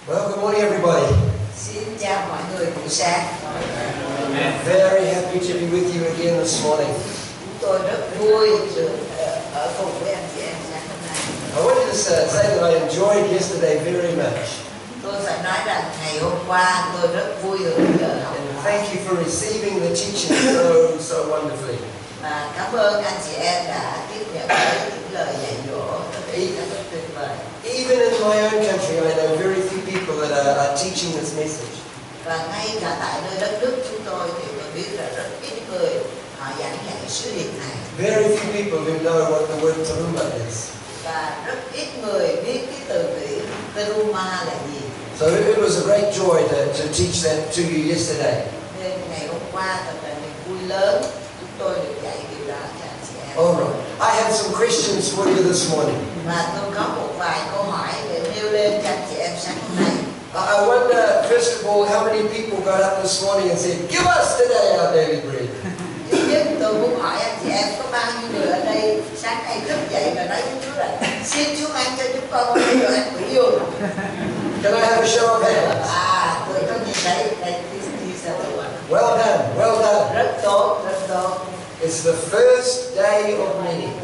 Well, good morning, everybody. Xin chào mọi người buổi sáng. Very happy to be with you again this morning. Chúng tôi rất vui được ở cùng với anh chị em sáng hôm nay. I wanted to say that I enjoyed yesterday very much. Tôi phải nói rằng ngày hôm qua tôi rất vui hưởng giờ học. And thank you for receiving the teaching so wonderfully. Và cảm ơn anh chị em đã tiếp nhận những lời dạy dỗ rất tuyệt vời. Even in my own country, I know very few people that are teaching this message. Và ngay cả tại nơi đất nước chúng tôi thì tôi biết là rất ít người họ giảng dạy sứ điệp này. Very few people who know what the word teruma is. Và rất ít người biết cái từ ngữ teruma là gì. So it was a great joy to teach that to you yesterday. Nên ngày hôm qua thật là niềm vui lớn chúng tôi được dạy điều đó cho anh chị em. All right. I have some questions for you this morning. Và tôi có một vài câu hỏi để nêu lên cho anh chị em sáng hôm nay. I wonder, first of all, how many people got up this morning and said, "Give us today our daily bread." Thứ nhất, tôi muốn hỏi anh chị em có bao nhiêu người ở đây sáng nay thức dậy và nói với Chúa là xin Chúa ban cho chúng con cái đồ ăn PHIम्रो. Can I have a show of hands? Tôi có nhìn thấy đây. Well done, well done. Rất tốt, rất tốt. It's the first day of meeting.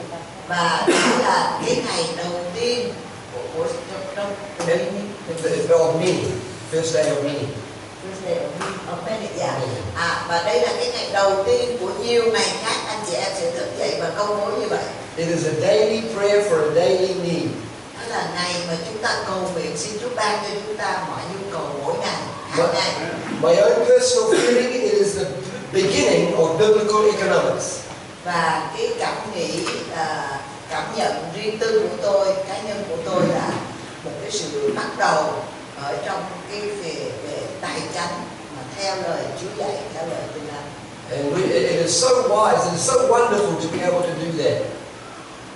Và đó là cái ngày đầu tiên của trong Of meeting. First day of meeting. Và đây là cái ngày đầu tiên của nhiều ngày khác anh chị em sẽ thức dậy và công bố như vậy. It is a daily prayer for a daily need. Đó là ngày mà chúng ta cầu nguyện xin Chúa ban cho chúng ta mọi nhu cầu mỗi ngày, hàng ngày. My own personal feeling, it is the beginning of biblical economics. Và cái cảm nhận riêng tư của tôi, cá nhân của tôi là một cái sự bắt đầu ở trong cái về tài chánh mà theo lời Chúa dạy, theo lời Kinh Thánh. And it is so wise and so wonderful to be able to do that.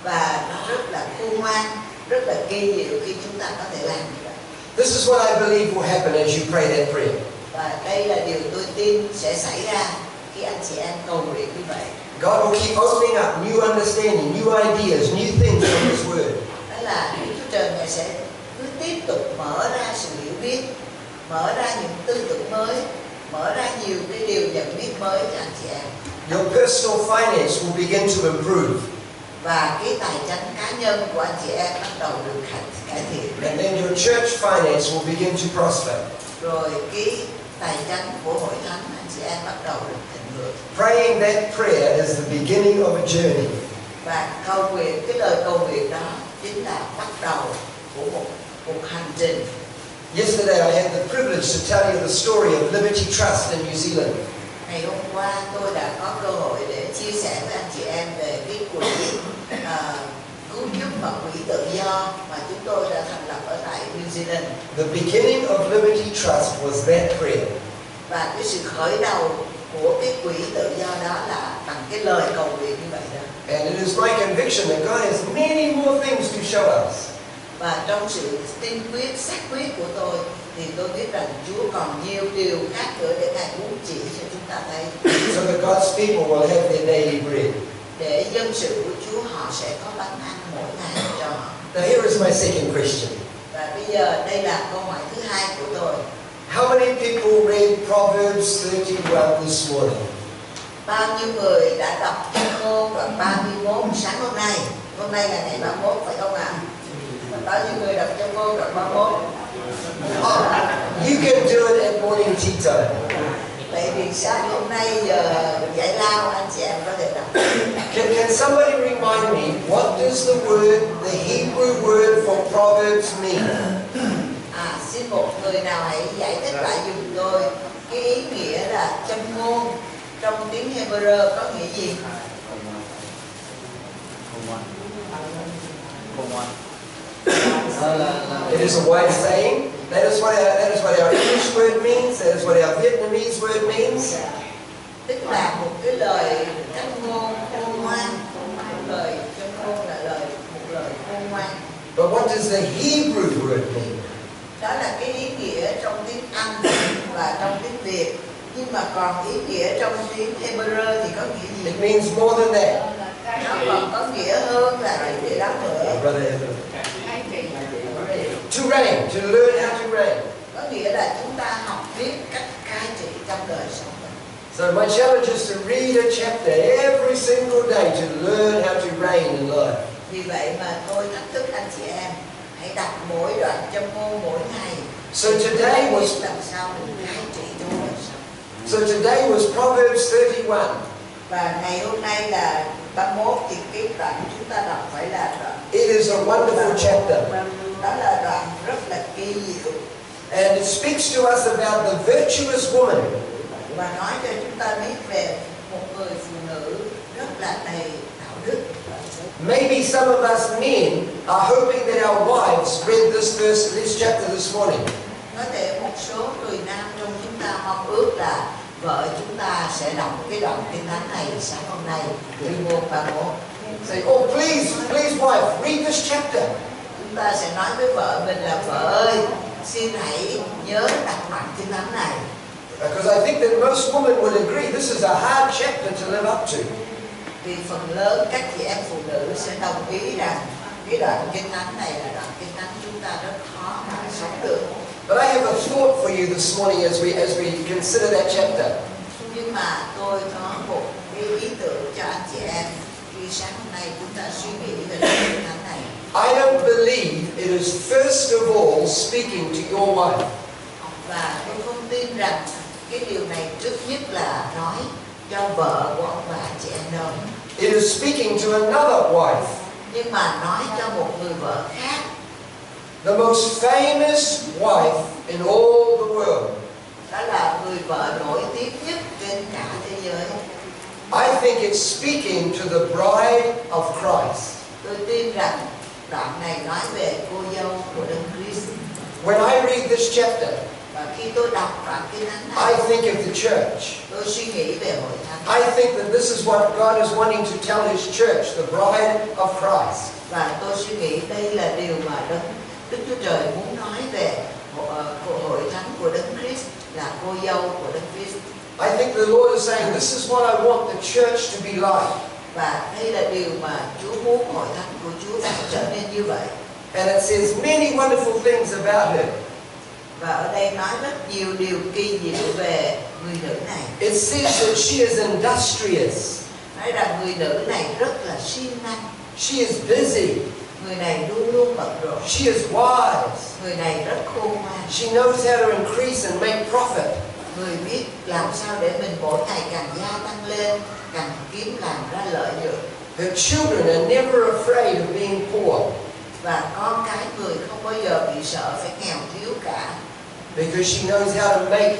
Và nó rất là khôn ngoan, rất là kỳ diệu khi chúng ta có thể làm như vậy. This is what I believe will happen as you pray that prayer. Và đây là điều tôi tin sẽ xảy ra khi anh chị em cầu nguyện như vậy. God will keep opening up new understanding, new ideas, new things from His Word. Đó là Đức Chúa Trời Ngài sẽ cứ tiếp tục mở ra sự hiểu biết, mở ra những tư tưởng mới, mở ra nhiều cái điều nhận biết mới cho anh chị em. Your personal finance will begin to improve. Và cái tài chánh cá nhân của anh chị em bắt đầu được cải thiện. And then your church finance will begin to prosper. Rồi cái tài chánh của hội thánh anh chị em bắt đầu được thịnh vượng. Praying that prayer is the beginning of a journey. Và cầu nguyện, cái lời cầu nguyện đó chính là bắt đầu của một hành trình. Yesterday I had the privilege to tell you the story of Liberty Trust in New Zealand. Ngày hôm qua tôi đã có cơ hội để chia sẻ với anh chị em về cái quỹ cứu giúp và quỹ tự do mà chúng tôi đã thành lập ở tại New Zealand. The beginning of Liberty Trust was that prayer. Và cái sự khởi đầu của cái quỹ tự do đó là bằng cái lời cầu nguyện như vậy đó. And it is my conviction that God has many more things to show us. Và trong sự tin quyết, xác quyết của tôi thì tôi biết rằng Chúa còn nhiều điều khác nữa để Ngài muốn chỉ cho chúng ta thấy. So that God's people will have their daily bread. Để dân sự của Chúa họ sẽ có bánh ăn mỗi ngày cho họ. Now here is my second question. Và bây giờ đây là câu hỏi thứ hai của tôi. How many people read Proverbs 31 this morning? Bao nhiêu người đã đọc Châm ngôn đoạn 31 sáng hôm nay? Hôm nay là ngày 31 phải không ạ? Bao nhiêu người đọc Châm ngôn đoạn 31? You can do it at morning tea time. Vậy vì sáng hôm nay giờ giải lao anh chị em có thể đọc. Can somebody remind me what does the Hebrew word for Proverbs mean? Xin một người nào hãy giải thích lại giùm tôi cái ý nghĩa là châm ngôn trong tiếng Hebrew có nghĩa gì? It is a wide saying. That is what our English word means. That is what our Vietnamese word means. Tức là một cái lời châm ngôn khôn ngoan. Một lời châm ngôn là một lời khôn ngoan. But what does the Hebrew word mean? Đó là cái ý nghĩa trong tiếng Anh và trong tiếng Việt. Nhưng mà còn ý nghĩa trong tiếng Hebrew thì có nghĩa gì? It means more than that. Nó còn có nghĩa hơn là cái điều đó nữa. To reign, to learn how to reign. So my challenge is to read a chapter every single day to learn how to reign in life. Vì vậy mà tôi thách thức anh chị em hãy đọc mỗi đoạn châm ngôn mỗi ngày. So today was làm sao để cai trị trong đời sống. So today was Proverbs 31. Và ngày hôm nay là 31 thì cái đoạn chúng ta đọc phải là đoạn. It is a wonderful chapter. Đó là đoạn rất là kỳ diệu. And it speaks to us about the virtuous woman. Và nói cho chúng ta biết về một người phụ nữ rất là đầy đạo đức. Maybe some of us men are hoping that our wives read this chapter this morning. Có thể một số người nam trong chúng ta mong ước là vợ chúng ta sẽ đọc cái đoạn kinh thánh này sáng hôm nay. Từ 1:31. Say, oh please wife, read this chapter. Chúng ta sẽ nói với vợ mình là vợ ơi, xin hãy nhớ đọc đoạn kinh thánh này. Because I think that most women would agree this is a hard chapter to live up to. Vì phần lớn các chị em phụ nữ sẽ đồng ý rằng cái đoạn kinh thánh này là đoạn kinh thánh chúng ta rất khó mà sống được. But I have a thought for you this morning as we consider that chapter. Nhưng mà tôi có một cái ý tưởng cho anh chị em khi sáng hôm nay chúng ta suy nghĩ về đoạn kinh thánh này. I don't believe it is first of all speaking to your wife. Và tôi không tin rằng cái điều này trước nhất là nói cho vợ của ông bà chị em đâu. It is speaking to another wife. Nhưng mà nói cho một người vợ khác. The most famous wife in all the world. Đó là người vợ nổi tiếng nhất trên cả thế giới. I think it's speaking to the bride of Christ. Tôi tin rằng đoạn này nói về cô dâu của Đấng Christ. When I read this chapter, Và khi tôi đọc đoạn kinh thánh này, I think of the church. tôi suy nghĩ về hội thánh. I think that this is what God is wanting to tell His church, the bride of Christ. Và tôi suy nghĩ đây là điều mà Đức Chúa Trời muốn nói về hội thánh của Đấng Christ, là cô dâu của Đấng Christ. I think the Lord is saying, this is what I want the church to be like. Và đây là điều mà Chúa muốn hội thánh của Chúa phải trở nên như vậy. And it says many wonderful things about her. Và ở đây nói rất nhiều điều kỳ diệu về người nữ này. It says that she is industrious. Nói rằng người nữ này rất là siêng năng. She is busy. Người này luôn luôn bận rộn. She is wise. Người này rất khôn ngoan. She knows how to increase and make profit. Người biết làm sao để mình mỗi ngày càng gia tăng lên, càng kiếm làm ra lợi nhuận. Her children are never afraid of being poor. Và con cái người không bao giờ bị sợ phải nghèo thiếu cả. Because she knows how to make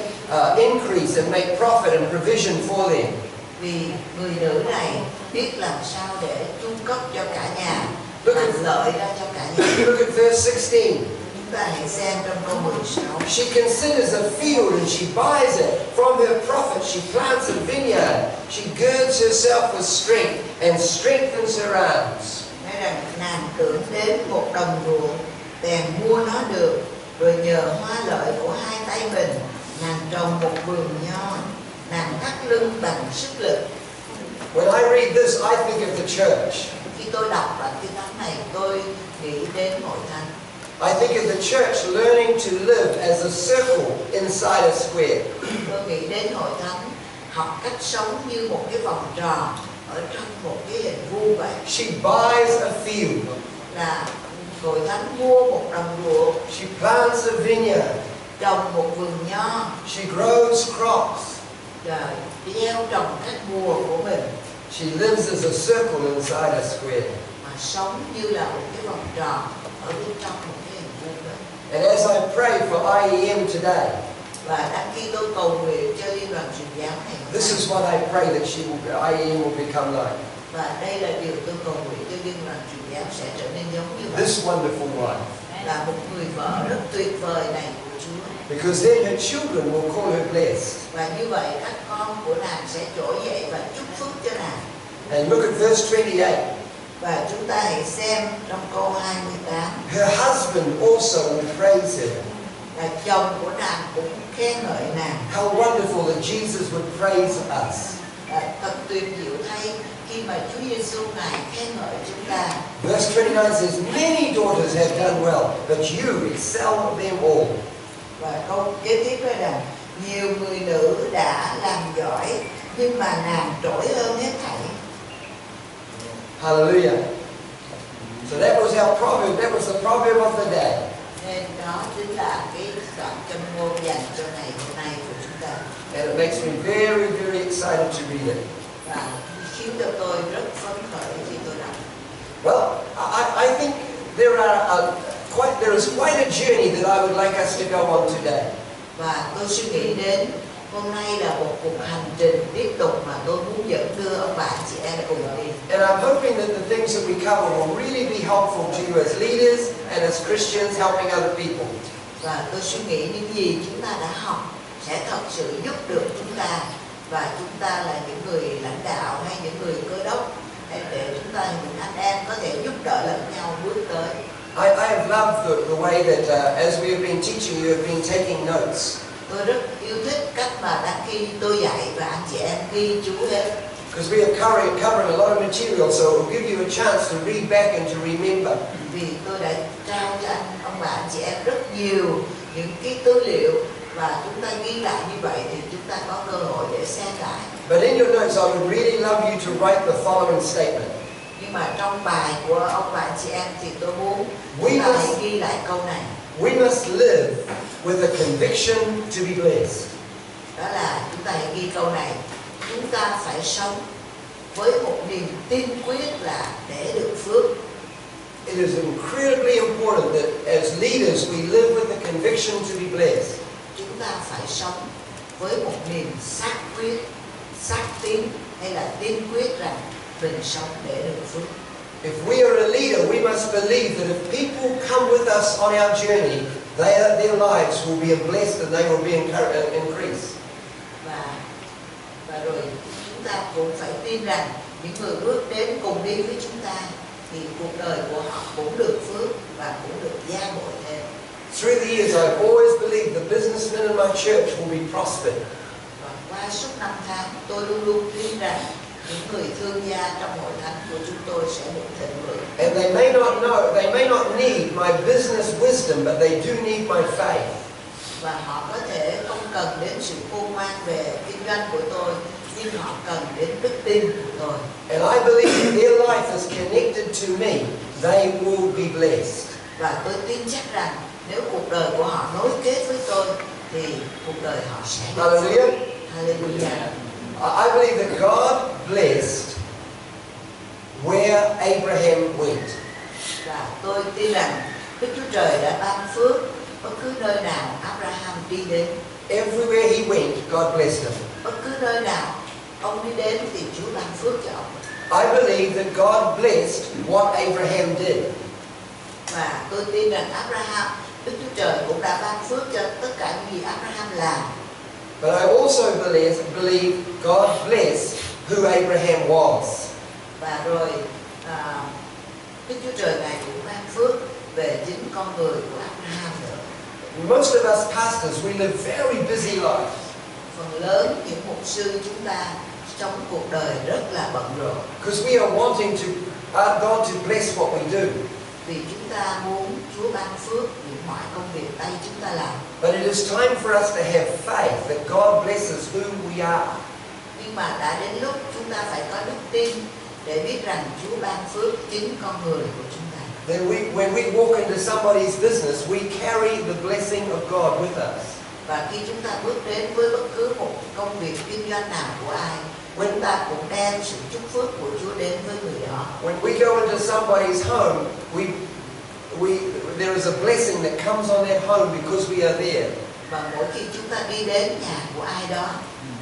increase and make profit and provision for them. Vì người nữ này biết làm sao để chu cấp cho cả nhà, làm lợi ra cho cả nhà. Look at verse 16. Chúng ta hãy xem trong câu 16. She considers a field and she buys it. From her profit she plants a vineyard. She girds herself with strength and strengthens her arms. Nói rằng nàng tưởng đến một đồng ruộng, bèn mua nó được, rồi nhờ hoa lợi của hai tay mình, nàng trồng một vườn nho, nàng thắt lưng bằng sức lực. When I read this, I think of the church. Khi tôi đọc đoạn kinh thánh này, tôi nghĩ đến hội thánh. I think of the church learning to live as a circle inside a square. Tôi nghĩ đến hội thánh học cách sống như một cái vòng tròn ở trong một cái hình vuông vậy. She buys a field. Là hội thánh mua một đồng ruộng. She plants a vineyard. Trồng một vườn nho. She grows crops. Gieo trồng các mùa của mình. She lives as a circle inside a square. Mà sống như là một cái vòng tròn ở bên trong một cái hình vuông vậy. And as I pray for I.E.M. today, và đang khi tôi cầu nguyện cho Liên đoàn Truyền giáo này, this is what I pray that I.E.M. will become like. Và đây là điều tôi cầu nguyện cho Liên đoàn Truyền giáo sẽ trở nên giống như vậy. This wonderful wife. Là một người vợ rất tuyệt vời này của Chúa. Because then her children will call her blessed. Và như vậy các con của nàng sẽ trỗi dậy và chúc phúc cho nàng. And look at verse 28. Và chúng ta hãy xem trong câu 28. Her husband also will praise her. Là chồng của nàng cũng khen ngợi nàng. How wonderful that Jesus would praise us. Thật tuyệt diệu thay khi mà Chúa Giêsu ngài khen ngợi chúng ta. Verse 29 says, many daughters have done well, but you excel them all. Và câu kế tiếp là nhiều người nữ đã làm giỏi, nhưng mà nàng trỗi hơn hết thảy. Hallelujah. So that was our proverb. That was the proverb of the day. Nên đó chính là cái đoạn châm ngôn dành cho ngày hôm nay của chúng ta. And it makes me very, very excited to read it. Và khiến cho tôi rất phấn khởi khi tôi đọc. Well, I think there is quite a journey that I would like us to go on today. Và tôi suy nghĩ đến hôm nay là một cuộc hành trình tiếp tục mà tôi muốn dẫn đưa ông bà chị em cùng đi. And I'm hoping that the things that we cover will really be helpful to you as leaders and as Christians helping other people. Và tôi suy nghĩ những gì chúng ta đã học sẽ thật sự giúp được chúng ta, và chúng ta là những người lãnh đạo hay những người cơ đốc, hay để chúng ta những anh em có thể giúp đỡ lẫn nhau bước tới. I have loved the way that as we have been teaching, you have been taking notes. Tôi rất yêu thích cách mà đang khi tôi dạy và anh chị em ghi chú hết. Because we are covering a lot of material, so it will give you a chance to read back and to remember. Vì tôi đã trao cho ông bà anh chị em rất nhiều những cái tư liệu, và chúng ta ghi lại như vậy thì chúng ta có cơ hội để xem lại. But in your notes, I would really love you to write the following statement. Nhưng mà trong bài của ông bà anh chị em thì tôi muốn chúng ta hãy ghi lại câu này. We must live with a conviction to be blessed. Đó là chúng ta hãy ghi câu này. Chúng ta phải sống với một niềm tin quyết là để được phước. It is incredibly important that as leaders we live with the conviction to be blessed. Chúng ta phải sống với một niềm xác quyết, xác tín hay là tin quyết rằng mình sống để được phước. If we are a leader, we must believe that if people come with us on our journey, their lives will be blessed and they will be increased. Và rồi chúng ta cũng phải tin rằng những người bước đến cùng đi với chúng ta thì cuộc đời của họ cũng được phước và cũng được gia bội thêm. Through the years, I've always believed the businessmen in my church will be prospered. Và qua suốt năm tháng, tôi luôn luôn tin rằng những người thương gia trong hội thánh của chúng tôi sẽ được thịnh vượng. And they may not need my business wisdom, but they do need my faith. Và họ có thể không cần đến sự khôn ngoan về kinh doanh của tôi, nhưng họ cần đến đức tin của tôi. And I believe if their life is connected to me, they will be blessed. Và tôi tin chắc rằng nếu cuộc đời của họ nối kết với tôi, thì cuộc đời họ sẽ được phước. Hallelujah. Hallelujah. I believe that God blessed where Abraham went. Và tôi tin rằng Đức Chúa Trời đã ban phước bất cứ nơi nào Abraham đi đến. Everywhere he went, God blessed him. Bất cứ nơi nào ông đi đến thì Chúa ban phước cho ông. I believe that God blessed what Abraham did. Và tôi tin rằng Đức Chúa Trời cũng đã ban phước cho tất cả những gì Abraham làm. But I also believe God blessed who Abraham was. Và rồi Đức Chúa Trời Ngài cũng ban phước về chính con người của Abraham nữa. Most of us pastors, we live very busy lives. Phần lớn những mục sư chúng ta sống cuộc đời rất là bận rộn. Because we are wanting God to bless what we do. Vì chúng ta muốn Chúa ban phước những mọi công việc tay chúng ta làm. But it is time for us to have faith that God blesses who we are. Nhưng mà đã đến lúc chúng ta phải có đức tin để biết rằng Chúa ban phước chính con người của chúng ta. Then when we walk into somebody's business, we carry the blessing of God with us. Và khi chúng ta bước đến với bất cứ một công việc kinh doanh nào của ai, chúng ta cũng đem sự chúc phước của Chúa đến với người đó. When we go into somebody's home, there is a blessing that comes on that home because we are there. Và mỗi khi chúng ta đi đến nhà của ai đó,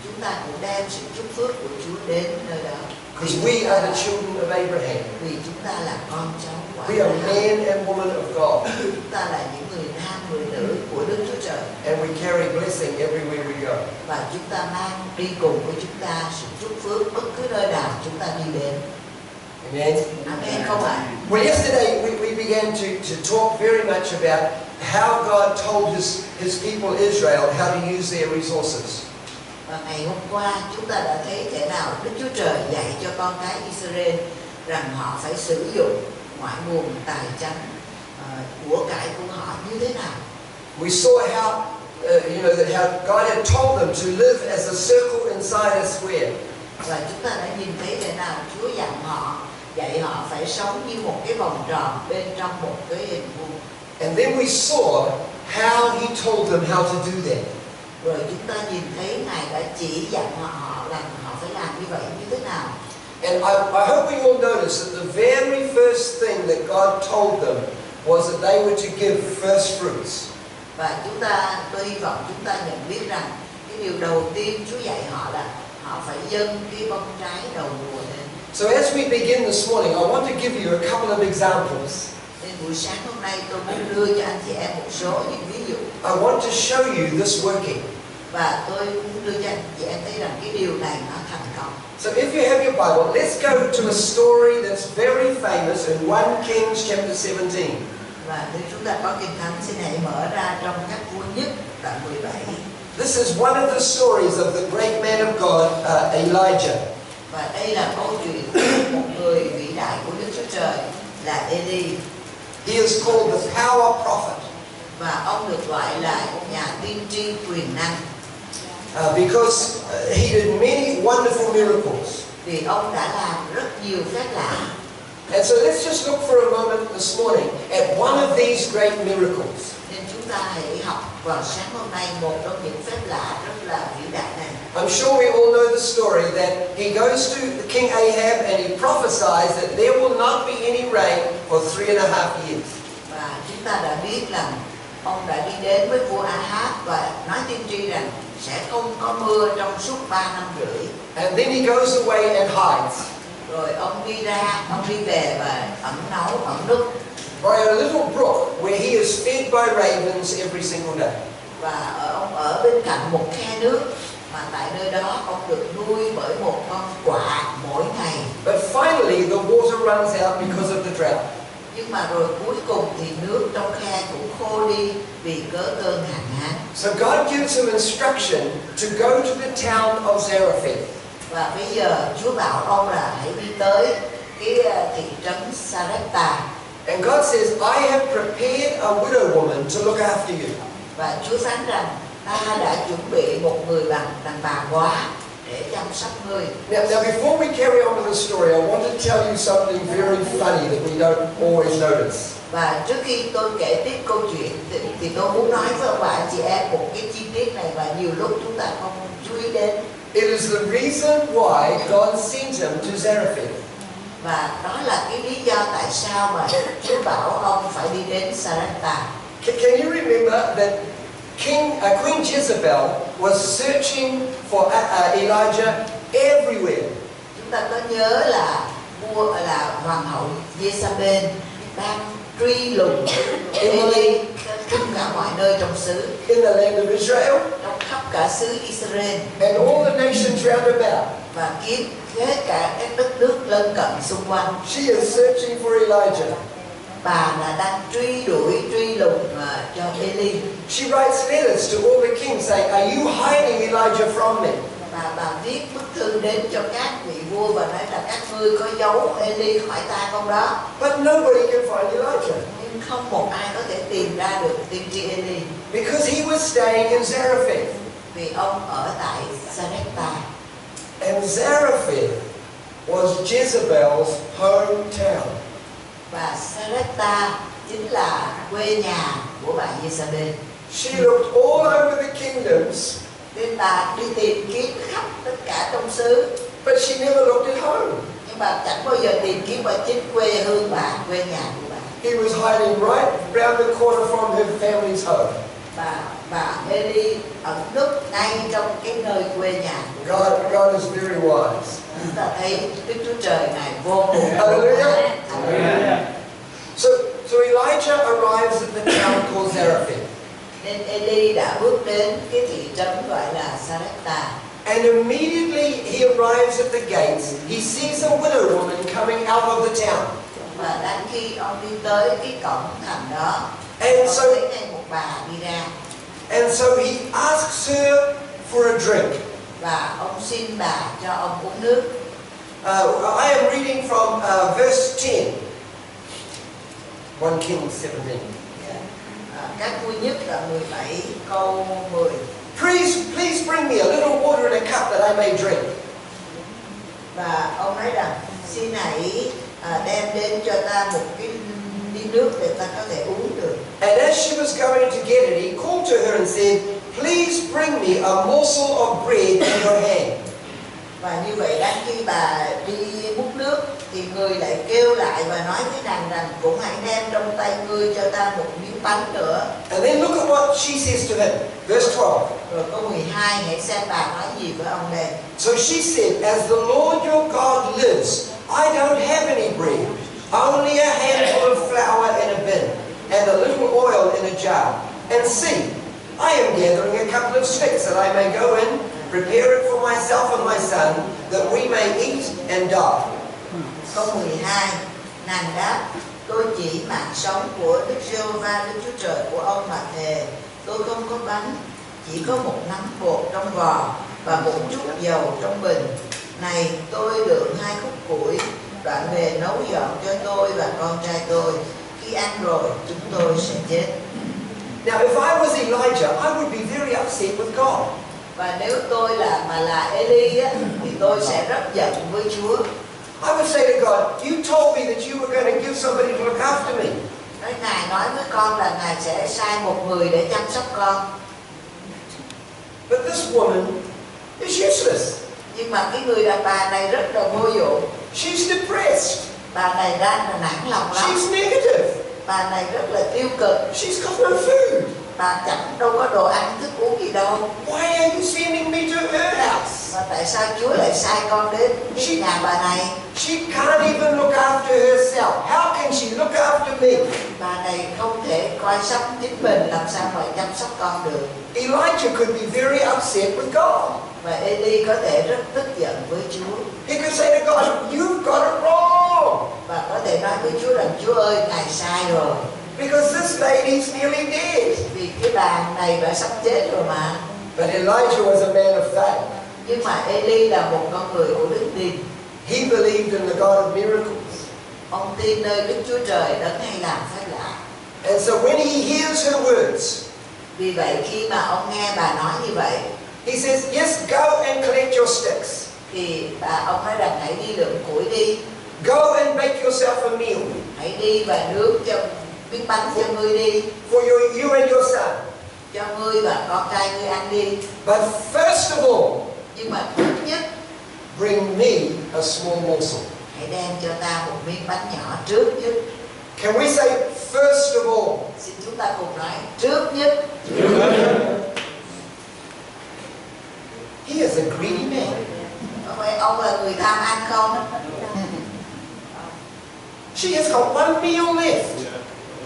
chúng ta cũng đem sự chúc phước của Chúa đến nơi đó. Because we are the children of Abraham. Vì chúng ta là con cháu của We are Abraham. men and women of God. Chúng ta là những người nam, người nữ của Đức Chúa Trời. And we carry blessing everywhere we go. Và chúng ta mang đi cùng với chúng ta sự chúc phước bất cứ nơi nào chúng ta đi đến. Amen. Amen không ạ? Well, yesterday we began to talk very much about how God told His people Israel how to use their resources. Và ngày hôm qua chúng ta đã thấy thế nào Đức Chúa Trời dạy cho con cái Israel rằng họ phải sử dụng mọi nguồn tài chánh của cải của họ như thế nào. We saw how how God had and told them to live as a circle inside a square. Và chúng ta đã nhìn thấy thế nào Chúa dạy họ phải sống như một cái vòng tròn bên trong một cái hình vuông. And then we saw how he told them how to do that. Rồi chúng ta nhìn thấy Ngài đã chỉ dặn họ là họ phải làm như vậy như thế nào. And I hope we all notice that the very first thing that God told them was that they were to give first fruits. Và tôi hy vọng chúng ta nhận biết rằng cái điều đầu tiên Chúa dạy họ là họ phải dâng cái bông trái đầu mùa lên. So as we begin this morning, I want to give you a couple of examples. Nên buổi sáng hôm nay tôi muốn đưa cho anh chị em một số những ví dụ. I want to show you this working. Và tôi muốn đưa cho anh chị em thấy rằng cái điều này nó thành công. So if you have your Bible, let's go to a story that's very famous in 1 Kings chapter 17. Và nếu chúng ta có Kinh Thánh, xin hãy mở ra trong các vua nhất đoạn 17. This is one of the stories of the great man of God, Elijah. Và đây là câu chuyện của một người vĩ đại của Đức Chúa Trời là Eli. He is called the power prophet. Và ông được gọi là nhà tiên tri quyền năng. Because he did many wonderful miracles. Vì ông đã làm rất nhiều phép lạ. And so let's just look for a moment this morning at one of these great miracles. Nên chúng ta hãy học vào sáng hôm nay một trong những phép lạ rất là vĩ đại này. I'm sure we all know the story that he goes to the King Ahab and he prophesies that there will not be any rain for 3.5 years. Và chúng ta đã biết rằng ông đã đi đến với vua Ahab và nói tiên tri rằng sẽ không có mưa trong suốt 3 năm rưỡi. And then he goes away and hides. Rồi ông đi về và ẩn náu, ẩn núp. By a little brook where he is fed by ravens every single day. Và ông ở bên cạnh một khe nước mà tại nơi đó ông được nuôi bởi một con quạ mỗi ngày. But finally the water runs out because of the drought. Nhưng mà rồi cuối cùng thì nước trong khe cũng khô đi vì cớ cơn hạn hán. So God gives him instruction to go to the town of Zarephath. Và bây giờ Chúa bảo ông là hãy đi tới cái thị trấn Sarepta. And God says, I have prepared a widow woman to look after you. Và Chúa phán rằng ta đã chuẩn bị một người đàn bà góa để chăm sóc ngươi. Now before we carry on with the story, I want to tell you something very funny that we don't always notice. Và trước khi tôi kể tiếp câu chuyện thì tôi muốn nói với ông bà anh chị em một cái chi tiết này mà nhiều lúc chúng ta không chú ý đến. It is the reason why God sent him to Zarephath. Và đó là cái lý do tại sao mà Chúa bảo ông phải đi đến Sarepta. Can you remember that Queen Jezebel was searching for Elijah everywhere? Chúng ta có nhớ là hoàng hậu Jezebel đang truy lùng Eli khắp cả mọi nơi trong xứ. In the land of Israel. Trong khắp cả xứ Israel. And all the nations round about. Và kiếm hết cả các đất nước lân cận xung quanh. She is searching for Elijah. Bà là đang truy lùng cho Eli. She writes letters to all the kings saying, are you hiding Elijah from me? Và bà viết bức thư đến cho các vị vua và nói là các ngươi có giấu Eli khỏi ta không đó. But nobody can find Elijah. Nhưng không một ai có thể tìm ra được tiên tri Eli. Because he was staying in Zarephath. Vì ông ở tại Sarepta. And Zarephath was Jezebel's hometown. Và Sarepta chính là quê nhà của bà Jezebel. She looked all over the kingdoms. Nên bà đi tìm kiếm khắp tất cả trong xứ. But she never looked at home. Nhưng bà chẳng bao giờ tìm kiếm ở chính quê hương bà, quê nhà của bà. He was hiding right round the corner from her family's home. Bà Eli ẩn núp ngay trong cái nơi quê nhà của God is very wise. chúng ta thấy Đức Chúa Trời Ngài vô cùng. Hallelujah. So Elijah arrives at the town called Zarephath. Nên Eli đã bước đến cái thị trấn gọi là Sarepta. And immediately he arrives at the gates, he sees a widow woman coming out of the town. Và đến khi ông đi tới cái cổng thành đó, And ông thấy ngay một bà đi ra. And so he asks her for a drink. Và ông xin bà cho ông uống nước. I am reading from verse 10. 1 Kings 17. Các vua nhất là 17 câu 10. Please please bring me a little water in a cup that I may drink. Và ông nói rằng xin hãy đem đến cho ta một cái ly nước để ta có thể uống được. And as she was going to get it, he called to her and said, please bring me a morsel of bread in your hand. Và như vậy đang khi bà đi múc nước thì người lại kêu lại và nói với nàng rằng cũng hãy đem trong tay ngươi cho ta một miếng bánh nữa. And then look at what she says to him. Verse 12. Rồi câu 12, hãy xem bà nói gì với ông đây. So she said, as the Lord your God lives, I don't have any bread, only a handful of flour in a bin, and a little oil in a jar. And see, I am gathering a couple of sticks that I may go in, prepare it for myself and my son, that we may eat and die. Câu 12, nàng đáp, tôi chỉ mạng sống của Đức Giê-hô-va Đức Chúa Trời của ông mà thề, tôi không có bánh, chỉ có một nắm bột trong vò và một chút dầu trong bình. Này, tôi đựng 2 khúc củi, đoạn về nấu dọn cho tôi và con trai tôi. Khi ăn rồi, chúng tôi sẽ chết. Now, if I was Elijah, I would be very upset with God. Và nếu tôi là Eli á, thì tôi sẽ rất giận với Chúa. I would say to God, you told me that you were going to give somebody to look after me. Ngài nói với con là Ngài sẽ sai một người để chăm sóc con. But this woman is useless. Nhưng mà cái người đàn bà này rất là vô dụng. She's depressed. Bà này đang là nản lòng lắm. She's negative. Bà này rất là tiêu cực. She's got no food. Bà chẳng đâu có đồ ăn thức uống gì đâu. Why are you sending me to her house? Và tại sao Chúa lại sai con đến nhà bà này? She can't even look after herself. How can she look after me? Bà này không thể coi sóc chính mình, làm sao mà chăm sóc con được. Elijah could be very upset with God. Và Eli có thể rất tức giận với Chúa. He could say to God, you've got it wrong. Và có thể nói với Chúa rằng Chúa ơi, Ngài sai rồi. Because this lady's nearly dead. Vì cái bà này đã sắp chết rồi mà. But Elijah was a man of faith. Nhưng mà Eli là một con người của đức tin. He believed in the God of miracles. Ông tin nơi Đức Chúa Trời đấng hay làm phép lạ. And so when he hears her words, vì vậy khi mà ông nghe bà nói như vậy, he says, yes, go and collect your sticks. Thì ông nói rằng hãy đi lượm củi đi. Go and bake yourself a meal. Hãy đi và nướng cho miếng bánh cho ngươi đi. For you and your son. Cho ngươi và con trai ngươi ăn đi. But first of all, nhưng mà trước nhất, bring me a small morsel. Hãy đem cho ta một miếng bánh nhỏ trước nhất. Can we say first of all? Xin chúng ta cùng nói trước nhất. He is a greedy man. Ông là người tham ăn không? She has got one meal left.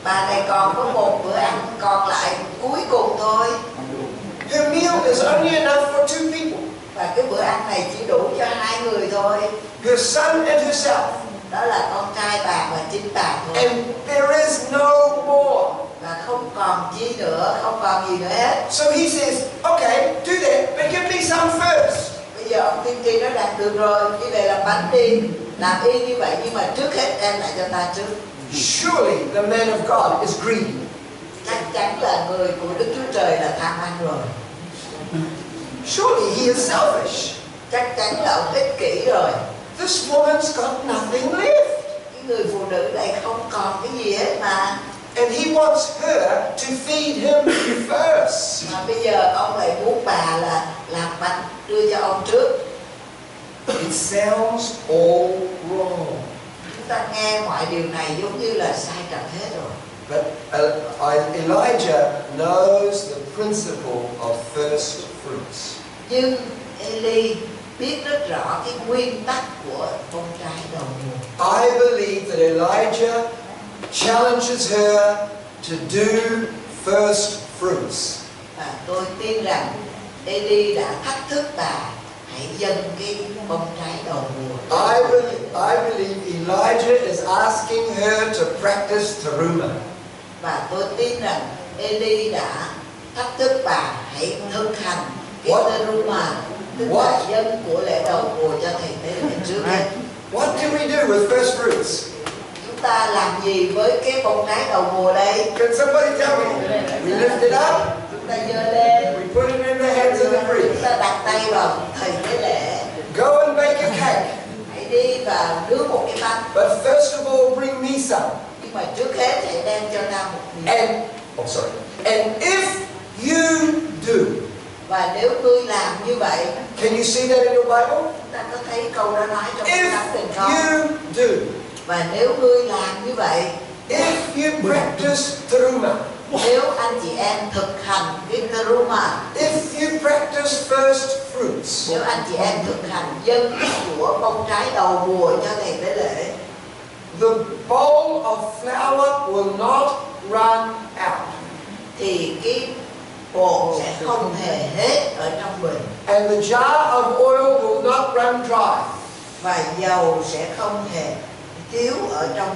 Bà này còn có một bữa ăn còn lại cuối cùng thôi. Her meal is only enough for 2 people. Và cái bữa ăn này chỉ đủ cho 2 người thôi. Her son and herself. Đó là con trai bà và chính bà thôi. And there is no more. Và không còn chi nữa, không còn gì nữa hết. So he says, okay, do that, but give me some first. Bây giờ ông tiên tri nói rằng được rồi, đi về làm bánh đi, làm y như vậy, nhưng mà trước hết đem lại cho ta trước. Surely the man of God is greedy. Chắc chắn là người của Đức Chúa Trời là tham ăn rồi. Surely he is selfish. Chắc chắn là ông ích kỷ rồi. This woman's got nothing left. Cái người phụ nữ này không còn cái gì hết mà. And he wants her to feed him first. Mà bây giờ ông lại muốn bà là làm bánh đưa cho ông trước. It sounds all wrong. Chúng ta nghe mọi điều này giống như là sai trật hết rồi. But Elijah knows the principle of first fruits. Nhưng Eli biết rất rõ cái nguyên tắc của bông trái đầu mùa. I believe that Elijah challenges her to do first fruits. Và tôi tin rằng Eli đã thách thức bà hãy dâng cái bông trái đầu mùa. I believe Elijah is asking her to practice teruma. Và tôi tin rằng Eli đã thách thức bà hãy thực hành cái teruma, tức là dâng của lễ đầu mùa cho thầy tế lễ trước hết. What do we do with first fruits? Chúng ta làm gì với cái bông trái đầu mùa đây? Can somebody tell me? We lift it up. Chúng ta giơ lên. We put it in the hands of the Chúng priest. ta chạm tay vào thầy tế lễ. Go and bake a cake. Hãy đi và nướng một cái bánh. But first of all, bring me some. Nhưng mà trước hết hãy đem cho ta một miếng. And if you do. Và nếu ngươi làm như vậy. Can you see that in your Bible? Chúng ta có thấy câu đó nói trong If Thánh Kinh không? you do. Và nếu ngươi làm như vậy. If you practice teruma. Nếu anh chị em thực hành cái teruma. If you practice first fruits. Nếu anh chị em thực hành dâng của bông trái đầu mùa cho thầy tế lễ. The bowl of flour will not run out. Thì cái bột sẽ không hề hết ở trong bình. And the jar of oil will not run dry. Và dầu sẽ không hề thiếu ở trong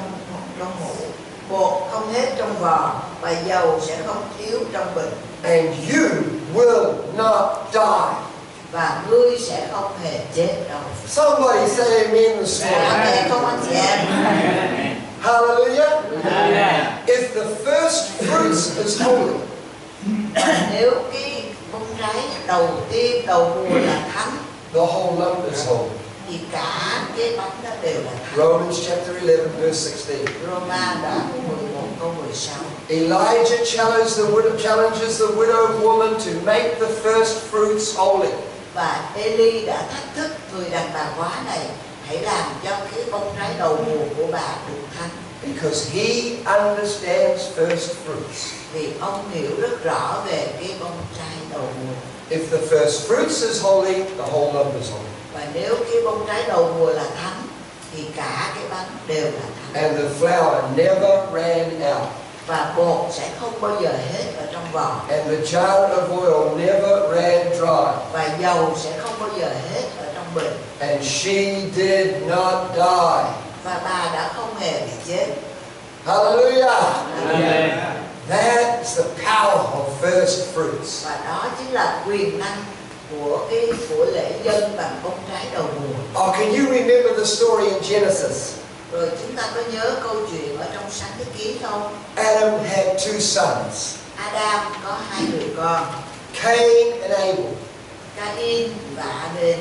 hũ. Bột không hết trong vò và dầu sẽ không thiếu trong bình. And you will not die. Và ngươi sẽ không hề chết đâu. Somebody say amen this morning. Amen không anh chị em? Hallelujah. If the first fruits is holy. Nếu cái bông trái đầu tiên đầu mùa là thánh. The whole lump is holy. Thì cả cái bánh đó đều là thánh. Romans chapter 11 verse 16. Roma đoạn 11 câu 16. Elijah challenges the widowed woman to make the first fruits holy. Và Eli đã thách thức người đàn bà quá này, hãy làm cho cái bông trái đầu mùa của bà được thánh. Because he understands first fruits. Vì ông hiểu rất rõ về cái bông trái đầu mùa. If the first fruits is holy, the whole lump is holy. Và nếu cái bông trái đầu mùa là thánh, thì cả cái bánh đều là thánh. And the flour never ran out. Và bột sẽ không bao giờ hết ở trong vò. And the jar of oil never ran dry. Và dầu sẽ không bao giờ hết ở trong bình. And she did not die. Và bà đã không hề bị chết. Hallelujah. Amen. That's the power of first fruits. Và đó chính là quyền năng của lễ dâng bằng bông trái đầu mùa. Oh, can you remember the story in Genesis? Rồi chúng ta có nhớ câu chuyện ở trong Sáng Thế Ký không? Adam had two sons. Adam có hai người con. Cain and Abel. Cain và Abel.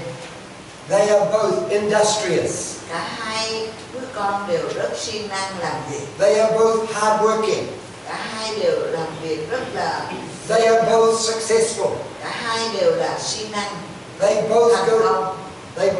They are both industrious. Cả hai đứa con đều rất siêng năng làm việc. They are both hardworking. Cả hai đều làm việc rất là. They are both successful. Cả hai đều là siêng năng. They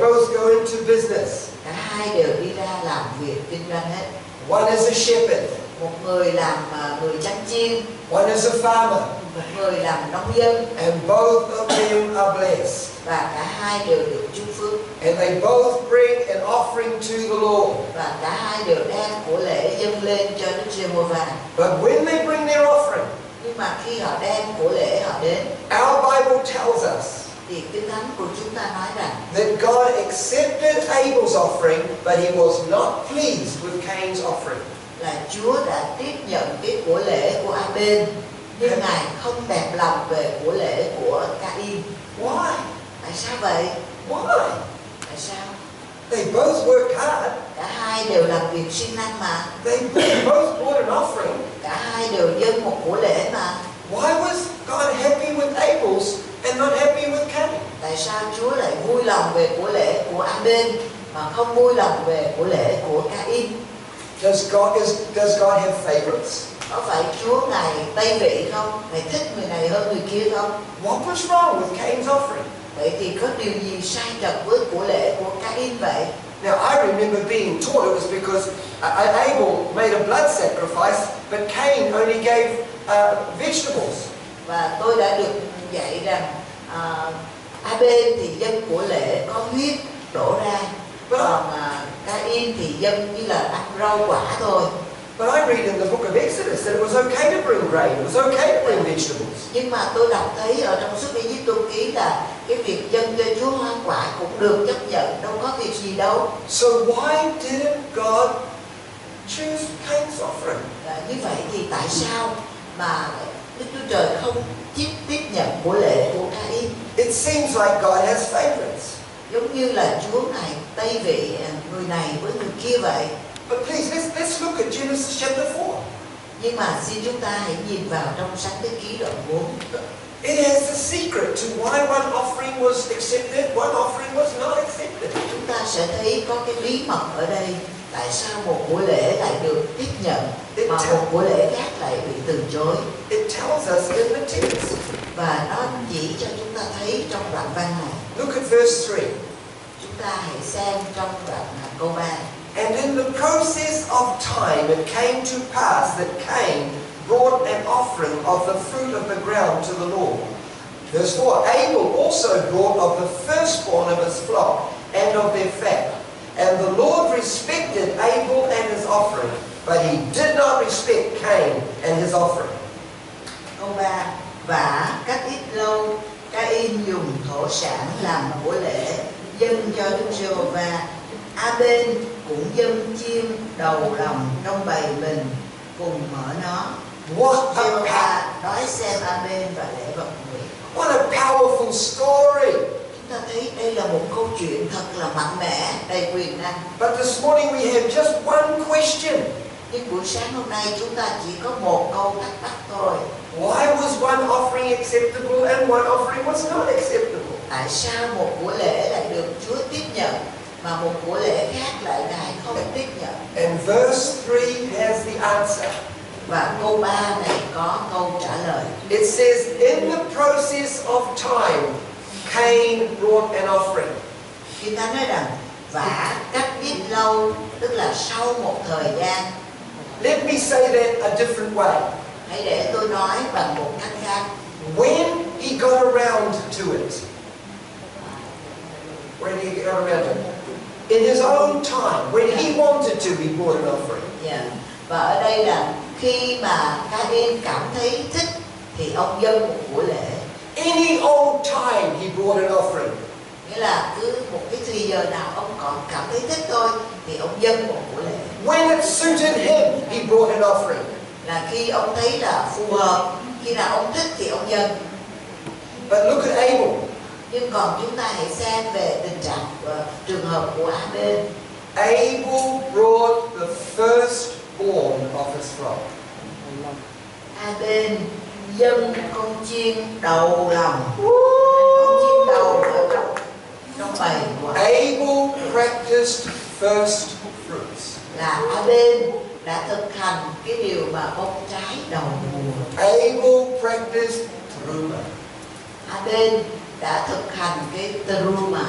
both go into business. Cả hai đều đi ra làm việc kinh doanh hết. One is a shepherd. Một người làm người chăn chiên. One is a farmer. Một người làm nông dân. And both of them are blessed. Và cả hai đều được chúc phước. And they both bring an offering to the Lord. Và cả hai đều đem của lễ dâng lên cho Đức Giê-hô-va. But when they bring their offering, nhưng mà khi họ đem của lễ họ đến, our Bible tells us thì Kinh Thánh của chúng ta nói rằng that God accepted Abel's offering, but he was not pleased with Cain's offering. Là Chúa đã tiếp nhận cái của lễ của Abel, nhưng Ngài không đẹp lòng về của lễ của Cain. Why? Tại sao vậy? Why? Tại sao? They both worked hard. Cả hai đều làm việc siêng năng mà. They both brought an offering. Cả hai đều dâng một của lễ mà. Why was God happy with Abel's and not happy with Cain? Tại sao Chúa lại vui lòng về của lễ của Abel mà không vui lòng về của lễ của Cain? Does God have favorites? Có phải Chúa Ngài tây vị không? Ngài thích người này hơn người kia không? What was wrong with Cain's offering? Vậy thì có điều gì sai trật với của lễ của Cain vậy? Now I remember being taught it was because Abel made a blood sacrifice, but Cain only gave vegetables. Và tôi đã được dạy rằng Abel thì dâng của lễ có huyết đổ ra, còn Cain thì dâng như là ăn rau quả thôi. But I read in the book of Exodus that it was okay to bring grain, it was okay to bring vegetables. Nhưng mà tôi đọc thấy ở trong sách Ê-díp-tô ký là cái việc dâng cho Chúa hoa quả cũng được chấp nhận, đâu có việc gì đâu. So why didn't God choose Cain's offering? Như vậy thì tại sao mà Đức Chúa Trời không tiếp nhận của lễ của Cain? It seems like God has favorites. Giống như là Chúa Ngài tây vị người này với người kia vậy. But please, let's look at Genesis chapter 4. Nhưng mà xin chúng ta hãy nhìn vào trong Sáng Thế Ký đoạn 4. It has a secret to why one offering offering was accepted, one offering was not accepted. Chúng ta sẽ thấy có cái bí mật ở đây. Tại sao một buổi lễ lại được tiếp nhận mà một buổi lễ khác lại bị từ chối? It tells us in the text. Và nó chỉ cho chúng ta thấy trong đoạn văn này. Look at verse 3. Chúng ta hãy xem trong đoạn câu 3. And in the process of time it came to pass that Cain brought an offering of the fruit of the ground to the Lord. Verse 4, Abel also brought of the firstborn of his flock and of their fat. And the Lord respected Abel and his offering, but he did not respect Cain and his offering. Câu 3. Và cách ít lâu, Cain dùng thổ sản làm của lễ dâng cho Đức Giê-hô-va. A-bên cũng dâng chiên đầu lòng trong bầy mình cùng mở nó. Giê-hô-va đói xem A-bên và lễ vật nguyện. What a powerful story! Chúng ta thấy đây là một câu chuyện thật là mạnh mẽ, đầy quyền năng. But this morning we have just one question. Nhưng buổi sáng hôm nay chúng ta chỉ có một câu thắc mắc thôi. Why was one offering acceptable and one offering was not acceptable? Tại sao một buổi lễ lại được Chúa tiếp nhận mà một buổi lễ khác lại Ngài không tiếp nhận? And verse 3 has the answer. Và câu 3 này có câu trả lời. It says, in the process of time, Cain brought an offering. Khi ta nói rằng và cách ít lâu, tức là sau một thời gian. Let me say that a different way. Hãy để tôi nói bằng một cách khác. When he got around to it. When he got around to it. In his own time, when he wanted to, he brought an offering. Yeah. Và ở đây là khi mà Cain cảm thấy thích thì ông dâng một buổi lễ. Any old time he brought an offering. Nghĩa là cứ một cái thời giờ nào ông còn cảm thấy thích thôi thì ông dâng một buổi lễ. When it suited him, he brought an offering. Là khi ông thấy là phù hợp, khi nào ông thích thì ông dâng. But look at Abel. Nhưng còn chúng ta hãy xem về tình trạng trường hợp của A-bên. Abel brought the firstborn of his flock. A-bên dâng con chiên đầu lòng. Con chiên đầu ở trong bầy của Abel practiced first fruits. là A-bên đã thực hành cái điều mà bông trái đầu mùa. Abel practiced truma. A-bên đã thực hành cái truma.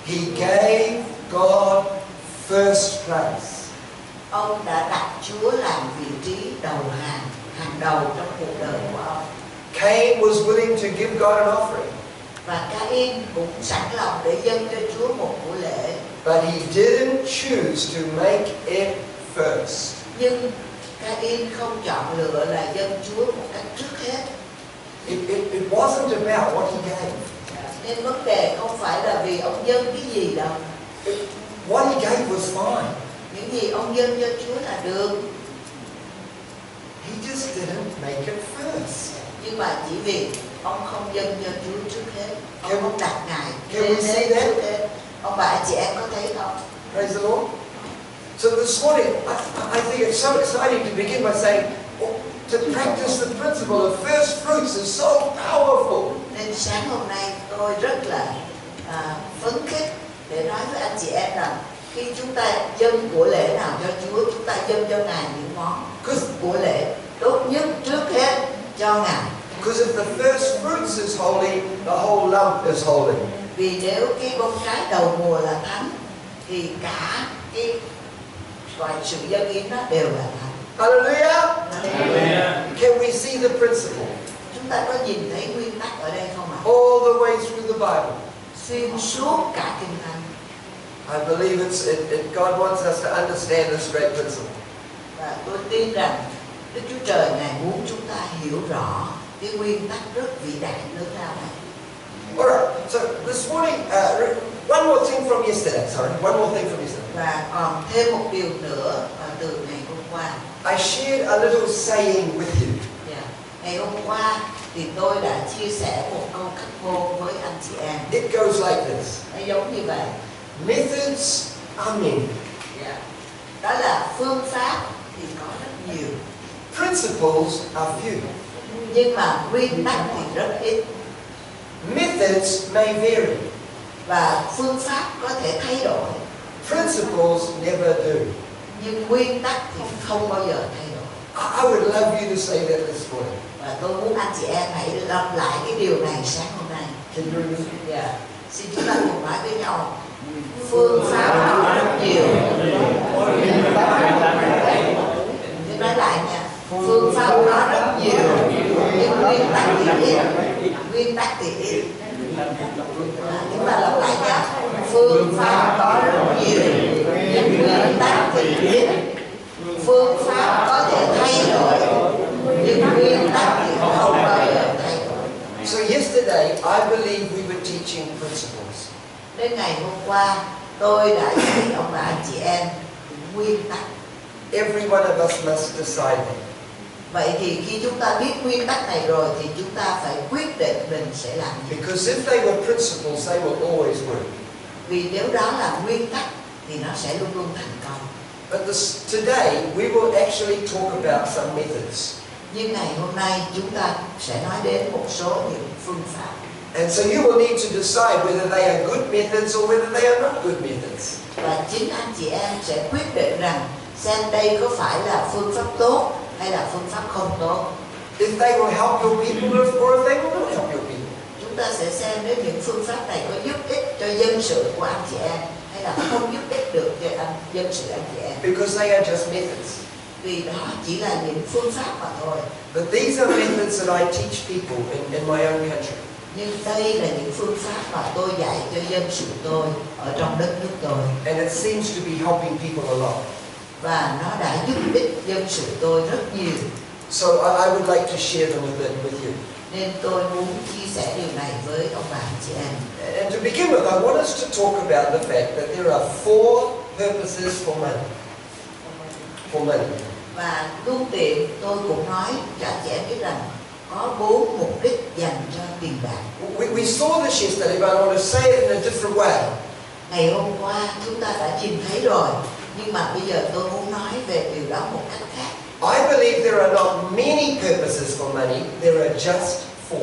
He gave God first place. Ông đã đặt Chúa làm vị trí đầu hàng đầu trong cuộc đời của ông. Cain was willing to give God an offering. Và Cain cũng sẵn lòng để dâng cho Chúa một buổi lễ. But he didn't choose to make it first. Nhưng Cain không chọn lựa là dâng Chúa một cách trước hết. It wasn't about what he gave. Nên vấn đề không phải là vì ông dâng cái gì đâu. What he gave was fine. Những gì ông dâng cho Chúa là được. He just didn't make it first. Nhưng mà chỉ vì ông không dâng cho Chúa trước hết, ông không đặt Ngài Can we see that? trước hết. Ông bà chị em có thấy không? Praise the Lord. So this morning, I think it's so exciting to begin by saying, to practice the principle of first fruits is so powerful. Nên sáng hôm nay tôi rất là phấn khích để nói với anh chị em rằng khi chúng ta dâng của lễ nào cho Chúa, chúng ta dâng cho Ngài những món của lễ tốt nhất trước hết cho Ngài. Because if the first fruits is holy, the whole lump is holy. Vì nếu cái bông trái đầu mùa là thánh, thì cả cái gọi sự dâng hiến đó đều là thánh. Hallelujah! Hallelujah. Can we see the principle? Chúng ta có nhìn thấy nguyên tắc ở đây không ạ? All the way through the Bible. Xuyên suốt cả Kinh Thánh. I believe God wants us to understand this great principle. Và tôi tin rằng Đức Chúa Trời Ngài muốn chúng ta hiểu rõ cái nguyên tắc rất vĩ đại lớn lao này. Alright, so this morning, one more thing from yesterday. Sorry, one more thing from yesterday. Và còn thêm một điều nữa từ ngày hôm qua. I shared a little saying with you. Yeah. Ngày hôm qua thì tôi đã chia sẻ một câu cách ngôn với anh chị em. It goes like this. Nó giống như vậy. Methods are many. Yeah. Đó là phương pháp thì có rất nhiều. Principles are few. Nhưng mà nguyên tắc thì rất ít. Methods may vary. Và phương pháp có thể thay đổi. Principles never do. Nhưng nguyên tắc thì không bao giờ thay đổi. I would love you to say that this morning. Và tôi muốn anh chị em hãy lặp lại cái điều này sáng hôm nay. Can you repeat? Yeah. Xin chúng ta cùng nói với nhau. Phương pháp có rất nhiều. Tôi nói lại nha. Phương pháp có rất nhiều, nhưng nguyên tắc thì ít. Nguyên tắc thì ít. Chúng ta lặp lại nha. Phương pháp có rất nhiều, nhưng nguyên tắc thì ít. Phương pháp có thể thay đổi, nhưng nguyên tắc thì không bao giờ thay đổi. So yesterday, I believe we were teaching principles. Đến ngày hôm qua, tôi đã dạy ông bà anh chị em nguyên tắc. Every one of us must decide that. Vậy thì khi chúng ta biết nguyên tắc này rồi thì chúng ta phải quyết định mình sẽ làm gì. Because if they were principles, they will always work. Vì nếu đó là nguyên tắc thì nó sẽ luôn luôn thành công. But today, we will actually talk about some methods. Nhưng ngày hôm nay chúng ta sẽ nói đến một số những phương pháp. And so you will need to decide whether they are good methods or whether they are not good methods. Và chính anh chị em sẽ quyết định rằng xem đây có phải là phương pháp tốt hay là phương pháp không tốt. If they will help your people or if they will not help your people. Chúng ta sẽ xem nếu những phương pháp này có giúp ích cho dân sự của anh chị em hay là không giúp ích được cho dân sự anh chị em. Because they are just methods. Vì đó chỉ là những phương pháp mà thôi. But these are methods that I teach people in my own country. Nhưng đây là những phương pháp mà tôi dạy cho dân sự tôi ở trong đất nước tôi. And it seems to be helping people a lot. Và nó đã giúp ích dân sự tôi rất nhiều. So I would like to share them with you. Nên tôi muốn chia sẻ điều này với ông bà anh chị em. And to begin with, I want us to talk about the fact that there are 4 purposes for money. For money. Và luôn tiện tôi cũng nói cho anh chị em biết rằng có 4 mục đích dành cho tiền bạc. We saw this yesterday, but I want to say it in a different way. Ngày hôm qua chúng ta đã nhìn thấy rồi, nhưng mà bây giờ tôi muốn nói về điều đó một cách khác. I believe there are not many purposes for money, there are just 4.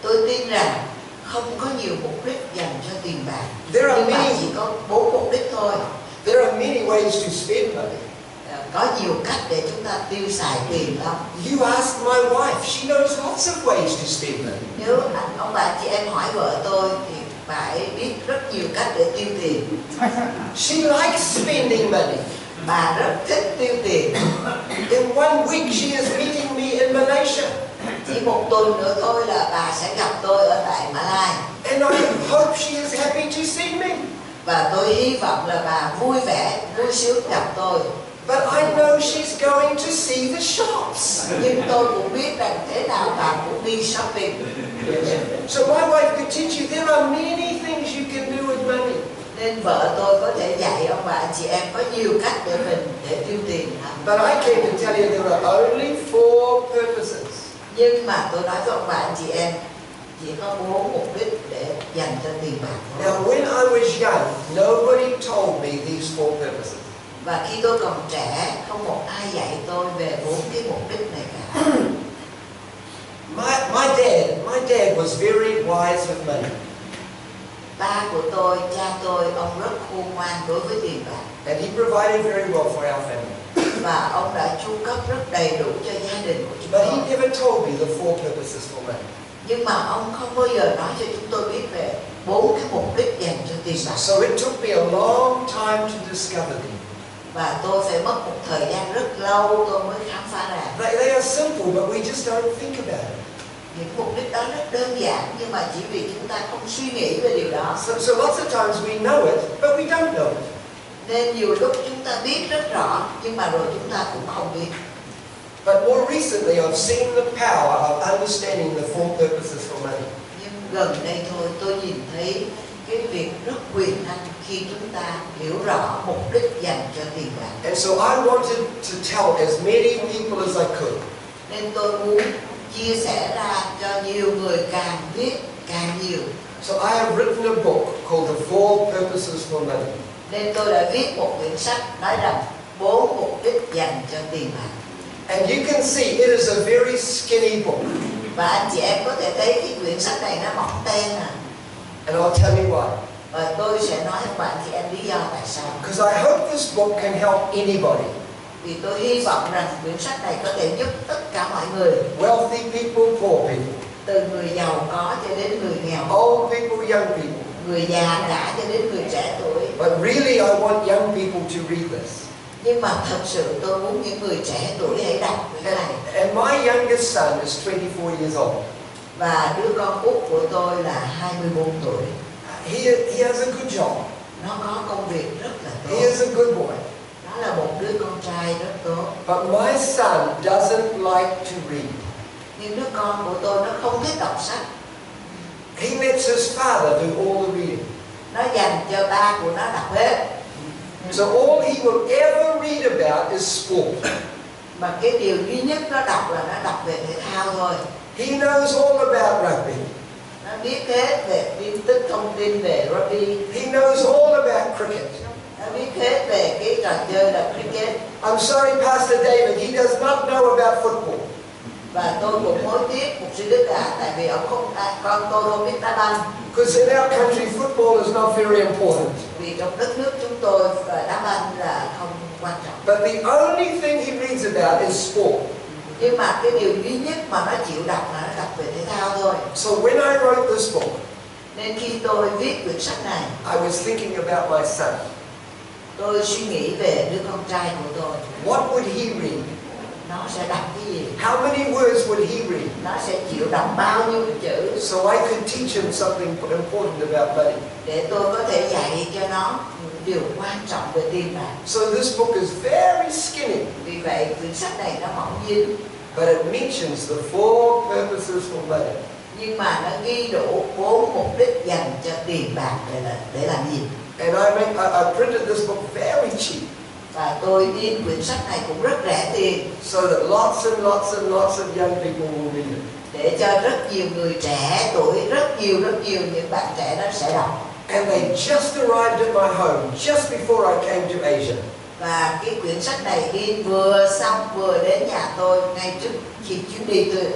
Tôi tin rằng không có nhiều mục đích dành cho tiền bạc, There are nhưng mà many- chỉ có 4 mục đích thôi. There are many ways to spend money. Có nhiều cách để chúng ta tiêu xài tiền lắm. You ask my wife, she knows lots of ways to spend money. Nếu ông bà chị em hỏi vợ tôi thì bà ấy biết rất nhiều cách để tiêu tiền. She likes spending money. Bà rất thích tiêu tiền. In one week, she is meeting me in Malaysia. Chỉ một tuần nữa thôi là bà sẽ gặp tôi ở tại Mã Lai. And I hope she is happy to see me. Và tôi hy vọng là bà vui vẻ, vui sướng gặp tôi. But I know she's going to see the shops. Nhưng tôi cũng biết rằng thế nào bà cũng đi shopping. So my wife could teach you there are many things you can do with money. Nên vợ tôi có thể dạy ông bà chị em có nhiều cách để mình để tiêu tiền. But I came to tell you there are only 4 purposes. Nhưng mà tôi nói với ông bà chị em chỉ có 4 mục đích để dành cho tiền bạc thôi. Now, when I was young, nobody told me these 4 purposes. Và khi tôi còn trẻ, không một ai dạy tôi về 4 cái mục đích này cả. My dad was very wise with money. Ba của tôi, cha tôi, ông rất khôn ngoan đối với tiền bạc. And he provided very well for our family. Và ông đã chu cấp rất đầy đủ cho gia đình của chúng But tôi. he never told me the 4 purposes for money. Nhưng mà ông không bao giờ nói cho chúng tôi biết về 4 cái mục đích dành cho tiền bạc. So it took me a long time to discover them. Và tôi phải mất một thời gian rất lâu tôi mới khám phá ra. They are simple, but we just don't think about it. Những mục đích đó rất đơn giản, nhưng mà chỉ vì chúng ta không suy nghĩ về điều đó. So lots of times we know it, but we don't know it. Nên nhiều lúc chúng ta biết rất rõ, nhưng mà rồi chúng ta cũng không biết. But more recently, I've seen the power of understanding the 4 purposes for money. Nhưng gần đây thôi, tôi nhìn thấy cái việc rất quyền năng khi chúng ta hiểu rõ mục đích dành cho tiền bạc. And so I wanted to tell as many people as I could. Nên tôi muốn chia sẻ ra cho nhiều người, càng biết càng nhiều. So I have written a book called The 4 Purposes for Money. Nên tôi đã viết một quyển sách nói rằng 4 mục đích dành cho tiền bạc. And you can see it is a very skinny book. Và anh chị em có thể thấy cái quyển sách này nó mỏng ten à. And I'll tell you why. Và tôi sẽ nói với bạn chị em lý do tại sao. Because I hope this book can help anybody. Vì tôi hy vọng rằng quyển sách này có thể giúp tất cả mọi người. Wealthy people, poor people. Từ người giàu có cho đến người nghèo. Old people, young people. Người già cả cho đến người trẻ tuổi. But really I want young people to read this. Nhưng mà thật sự tôi muốn những người trẻ tuổi hãy đọc cái này. And my youngest son is 24 years old. Và đứa con út của tôi là 24 tuổi. He has a good job. Nó có công việc rất là tốt. He is a good boy. Nó là một đứa con trai rất tốt. But my son doesn't like to read. Nhưng đứa con của tôi nó không thích đọc sách. He lets his father do all the reading. Nó dành cho ba của nó đọc hết. So all he will ever read about is sport. Mà cái điều duy nhất nó đọc là nó đọc về thể thao thôi. He knows all about rugby. Nó biết hết về tin tức thông tin về rugby. He knows all about cricket. Nó biết hết về cái trò chơi là cricket. I'm sorry, Pastor David, he does not know about football. Và tôi cũng hối tiếc một sư đức tại vì ông con tôi không biết đá banh. Because in our country, football is not very important. Vì trong đất nước chúng tôi đá banh là không quan trọng. But the only thing he reads about is sport. Nhưng mà cái điều duy nhất mà nó chịu đọc là nó đọc về thể thao thôi. So when I wrote this book, Nên khi tôi viết quyển sách này, I was thinking about my son. tôi suy nghĩ về đứa con trai của tôi. What would he read? Nó sẽ đọc cái gì? How many words would he read? Nó sẽ chịu đọc bao nhiêu cái chữ? So I could teach him something important about money. Để tôi có thể dạy cho nó điều quan trọng về tiền bạc. So this book is very skinny. Vì vậy quyển sách này nó mỏng dính. But it mentions the four purposes for money. Nhưng mà nó ghi đủ 4 mục đích dành cho tiền bạc để làm gì? And I printed this book very cheap. Và tôi in quyển sách này cũng rất rẻ tiền. So that lots and lots and lots of young people will read it. Để cho rất nhiều người trẻ tuổi, rất nhiều những bạn trẻ đó sẽ đọc. And they just arrived at my home just before I came to Asia. Và cái quyển sách này in vừa xong vừa đến nhà tôi ngay trước khi chuyến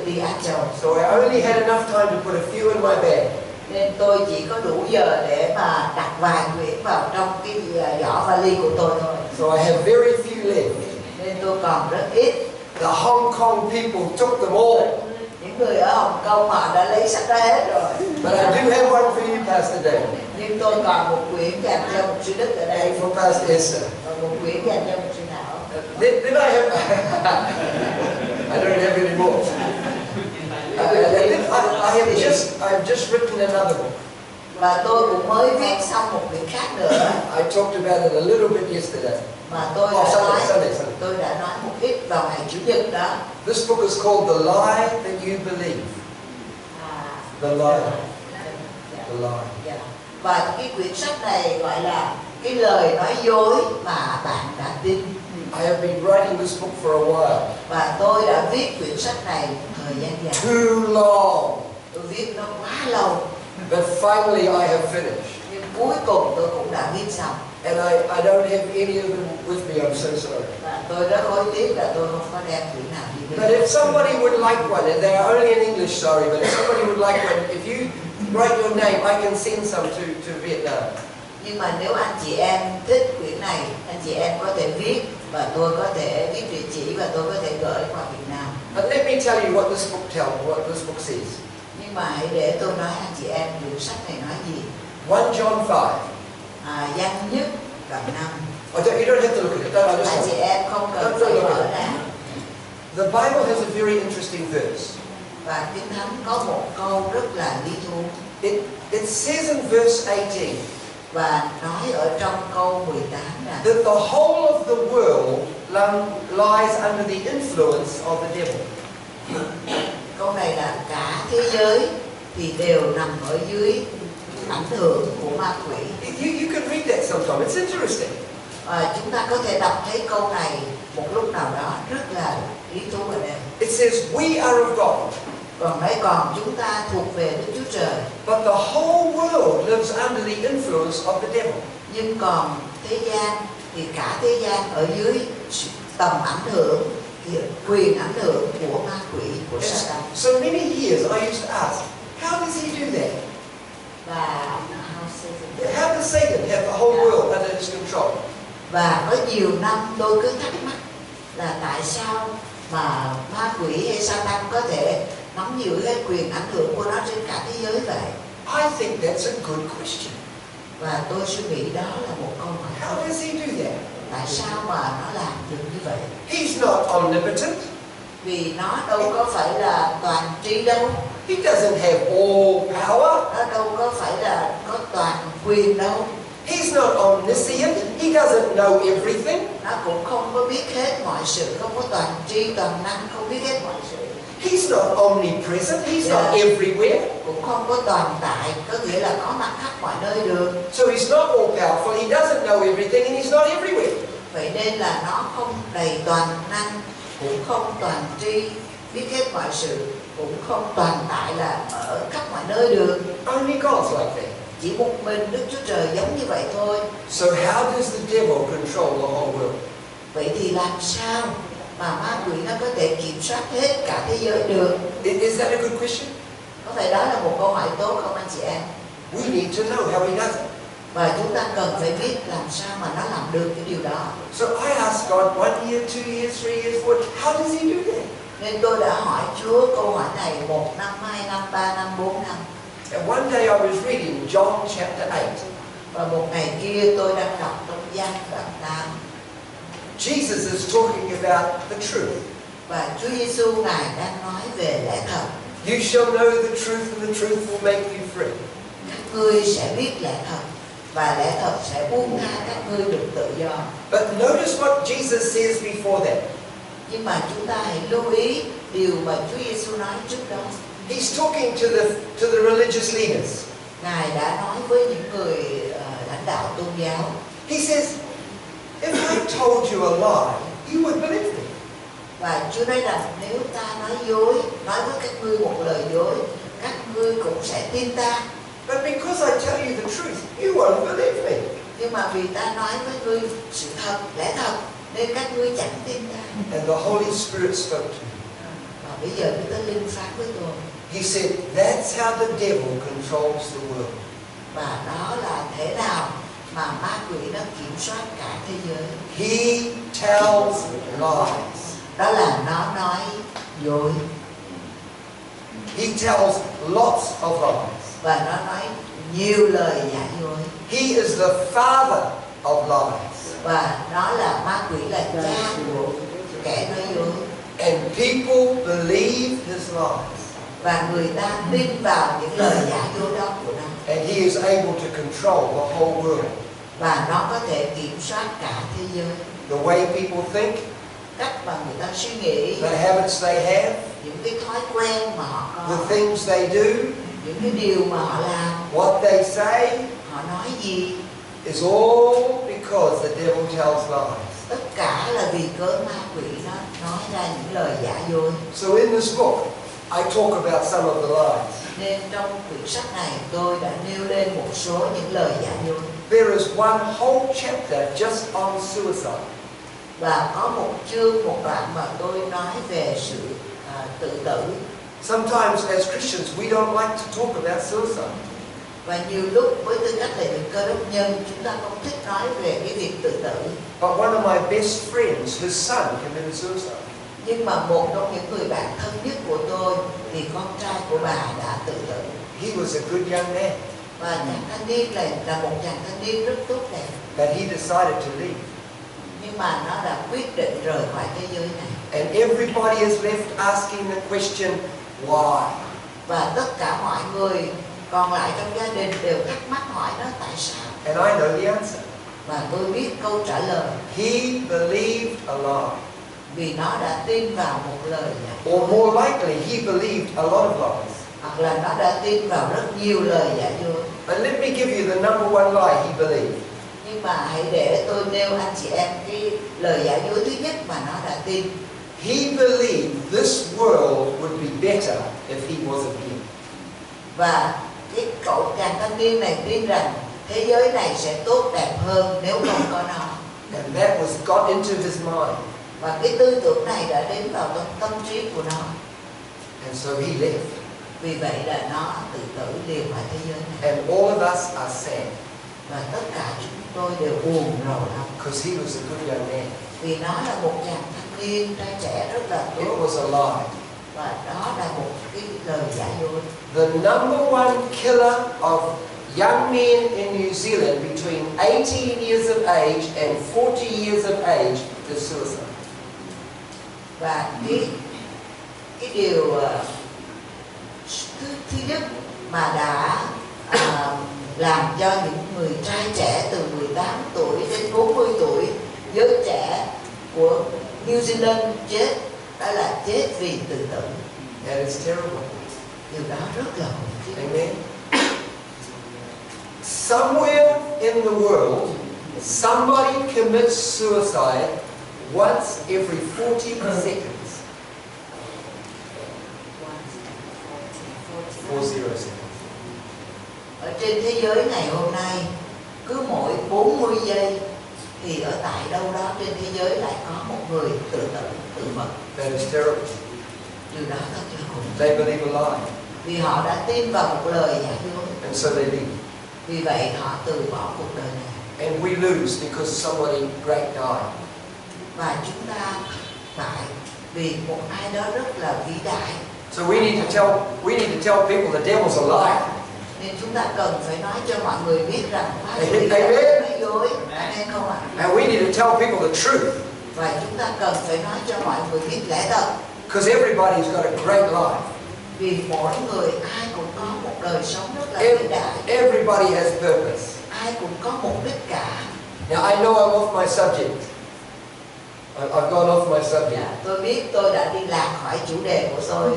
đi Á Châu. So I only had enough time to put a few in my bag. Nên tôi chỉ có đủ giờ để mà đặt vài quyển vào trong cái giỏ vali của tôi thôi. So I have very few left. Nên tôi còn rất ít. The Hong Kong people took them all. Những người ở Hồng Kông họ đã lấy sách ra hết rồi. But I do have one for you, Pastor David. Nhưng tôi còn một quyển dành cho một sư đức ở đây. And for Pastor Esther. Và một quyển dành cho một sư Thảo. Then I have... I don't have any more. I have just written another book. Và tôi cũng mới viết xong một quyển khác nữa. I talked about it a little bit yesterday. Mà tôi đã nói một ít vào ngày Chủ nhật đó. This book is called The Lie That You Believe. The Lie. The Lie. Và cái quyển sách này gọi là cái lời nói dối mà bạn đã tin. I have been writing this book for a while. Và tôi đã viết quyển sách này thời gian dài. Too long. Tôi viết nó quá lâu. But finally I have finished. Nhưng cuối cùng tôi cũng đã viết xong. And I don't have any of them with me, I'm so sorry. Và tôi rất hối tiếc là tôi không có đem quyển nào đi But if somebody would like one, and they are only in English, sorry, but if somebody would like one, if you write your name, I can send some to Vietnam. Nhưng mà nếu anh chị em thích quyển này, anh chị em có thể viết và tôi có thể viết địa chỉ và tôi có thể gửi qua Việt Nam. But let me tell you what this book tells, what this book says. Nhưng mà hãy để tôi nói anh chị em quyển sách này nói gì. 1 John 5. Văn nhất đoạn 5. You don't have to look at it. Don't, Anh chị em không cần phải mở ra. The Bible has a very interesting verse. Và Kinh Thánh có một câu rất là lý thú. It says in verse 18. Và nói ở trong câu 18 là that the whole of the world lies under the influence of the devil. Câu này là cả thế giới thì đều nằm ở dưới ảnh hưởng của ma quỷ. You can read that sometime. It's interesting. Chúng ta có thể đọc thấy câu này một lúc nào đó rất là lý thú ở đây. It says we are of God. Còn chúng ta thuộc về Đức Chúa Trời. But the whole world lives under the influence of the devil. Nhưng còn thế gian thì cả thế gian ở dưới tầm ảnh hưởng quyền ảnh hưởng của ma quỷ, của Satan. So many years I used to ask, how does he do that? Và How does Satan have the whole world under his control? Và có nhiều năm tôi cứ thắc mắc là tại sao mà ma quỷ hay Satan có thể nắm giữ cái quyền ảnh hưởng của nó trên cả thế giới vậy? I think that's a good question. Và tôi suy nghĩ đó là một câu hỏi. How does he do that? Tại sao mà nó làm được như vậy? He's not omnipotent. Vì nó đâu có phải là toàn tri đâu. He doesn't have all power. Nó đâu có phải là có toàn quyền đâu. He's not omniscient. He doesn't know everything. Nó cũng không có biết hết mọi sự, không có toàn tri toàn năng, không biết hết mọi sự. He's not omnipresent. He's not everywhere. Cũng không có toàn tại, có nghĩa là có mặt khắp mọi nơi được. So he's not all powerful. He doesn't know everything, and he's not everywhere. Vậy nên là nó không đầy toàn năng, cũng không toàn tri, biết hết mọi sự, cũng không toàn tại là ở khắp mọi nơi được. Only God's like that. Chỉ một mình Đức Chúa Trời giống như vậy thôi. So how does the devil control the whole world? Vậy thì làm sao mà ma quỷ nó có thể kiểm soát hết cả thế giới được? Is that a good question? Có phải đó là một câu hỏi tốt không anh chị em? We need to know how he does it. Và chúng ta cần phải biết làm sao mà nó làm được cái điều đó. So I asked God 1 year, 2 years, 3 years, 4. How does he do that? Nên tôi đã hỏi Chúa câu hỏi này 1 năm, 2 năm, 3 năm, 4 năm. And one day I was reading John chapter 8. Và một ngày kia tôi đang đọc trong Giăng đoạn 8. Jesus is talking about the truth. Và Chúa Giêsu Ngài đang nói về lẽ thật. You shall know the truth, and the truth will make you free. Các ngươi sẽ biết lẽ thật, và lẽ thật sẽ buông tha các ngươi được tự do. But notice what Jesus says before that. Nhưng mà chúng ta hãy lưu ý điều mà Chúa Giêsu nói trước đó. He's talking to the religious leaders. Ngài đã nói với những người lãnh đạo tôn giáo. He says, if I told you a lie, you would believe me. Và Chúa nói rằng nếu ta nói dối, nói với các ngươi một lời dối, các ngươi cũng sẽ tin ta. But because I tell you the truth, you won't believe me. Nhưng mà vì ta nói với ngươi sự thật, lẽ thật, nên các ngươi chẳng tin ta. And the Holy Spirit spoke to me. Và bây giờ Đức Thánh Linh phán với tôi. He said, that's how the devil controls the world. Và đó là thế nào mà ma quỷ nó kiểm soát cả thế giới. He tells lies. Đó là nó nói dối. He tells lots of lies. Và nó nói nhiều lời giả dối. He is the father of lies. Và nó là ma quỷ là cha của kẻ nói dối. And people believe his lies. Và người ta tin vào những lời giả dối đó của nó. And he is able to control the whole world. Và nó có thể kiểm soát cả thế giới. The way people think, Cách mà người ta suy nghĩ, the habits they have, những cái thói quen mà họ có, the things they do, những cái điều mà họ làm, what they say, họ nói gì, is all because the devil tells lies. tất cả là vì cớ ma quỷ nó nói ra những lời giả dối. So in this book, I talk about some of the lies. Nên trong quyển sách này tôi đã nêu lên một số những lời giả dối. There is one whole chapter just on suicide. Và có một chương, một đoạn mà tôi nói về sự tự tử. Sometimes as Christians we don't like to talk about suicide. Và nhiều lúc với tư cách là những cơ đốc nhân, chúng ta không thích nói về cái việc tự tử. But one of my best friends, his son committed suicide. Nhưng mà một trong những người bạn thân nhất của tôi thì con trai của bà đã tự tử. He was a good young man. Và chàng thanh niên là một chàng thanh niên rất tốt đẹp. But he decided to leave. Nhưng mà nó đã quyết định rời khỏi thế giới này. And everybody is left asking the question, why? Và tất cả mọi người còn lại trong gia đình đều thắc mắc hỏi nó tại sao. And I know the answer. Và tôi biết câu trả lời. He believed a lie. Vì nó đã tin vào một lời giả. Or more likely, he believed a lot of lies. Hoặc là nó đã tin vào rất nhiều lời giả dối. And let me give you the number one lie he believed. Nhưng mà hãy để tôi nêu anh chị em cái lời giả dối thứ nhất mà nó đã tin. He believed this world would be better if he wasn't here. Và cái cậu chàng thanh niên này tin rằng thế giới này sẽ tốt đẹp hơn nếu không có nó. And that was got into his mind. Và cái tư tưởng này đã đến vào tâm trí của nó. And so he left. Vì vậy là nó tự tử liền khỏi thế giới này. And all of us are sad. Và tất cả chúng tôi đều buồn rầu lắm. Because he was a good young man. Vì nó là một chàng thanh niên trai trẻ rất là It tốt. was a lie. Và đó là một cái lời giả dối. The number one killer of young men in New Zealand between 18 years of age and 40 years of age is suicide. Và cái điều thứ nhất mà đã làm cho những người trai trẻ từ 18 tuổi đến 40 tuổi, giới trẻ của New Zealand chết, đó là chết vì tự tử. That is terrible. Điều đó rất là khủng khiếp. Amen. Somewhere in the world, somebody commits suicide once every 40 seconds. 40 seconds. Ở trên thế giới ngày hôm nay, cứ mỗi 40 giây thì ở tại đâu đó trên thế giới lại có một người tự tử, tự mất. That is terrible. Điều đó thật là khủng. They believe a lie. Vì họ đã tin vào một lời giả dối. And so they leave. Vì vậy họ từ bỏ cuộc đời này. And we lose because somebody great died. Và chúng ta phải vì một ai đó rất là vĩ đại. So we need to tell people the devil's a liar. Nên chúng ta cần phải nói cho mọi người biết rằng ma quỷ Amen. là nói dối. Amen không ạ? And we need to tell people the truth. Và chúng ta cần phải nói cho mọi người biết lẽ thật. Because everybody's got a great life. Vì mỗi người ai cũng có một đời sống rất là vĩ đại. Everybody has purpose. Ai cũng có mục đích cả. Now I know I'm off my subject. I've gone off my subject. Tôi biết tôi đã đi lạc khỏi chủ đề của tôi.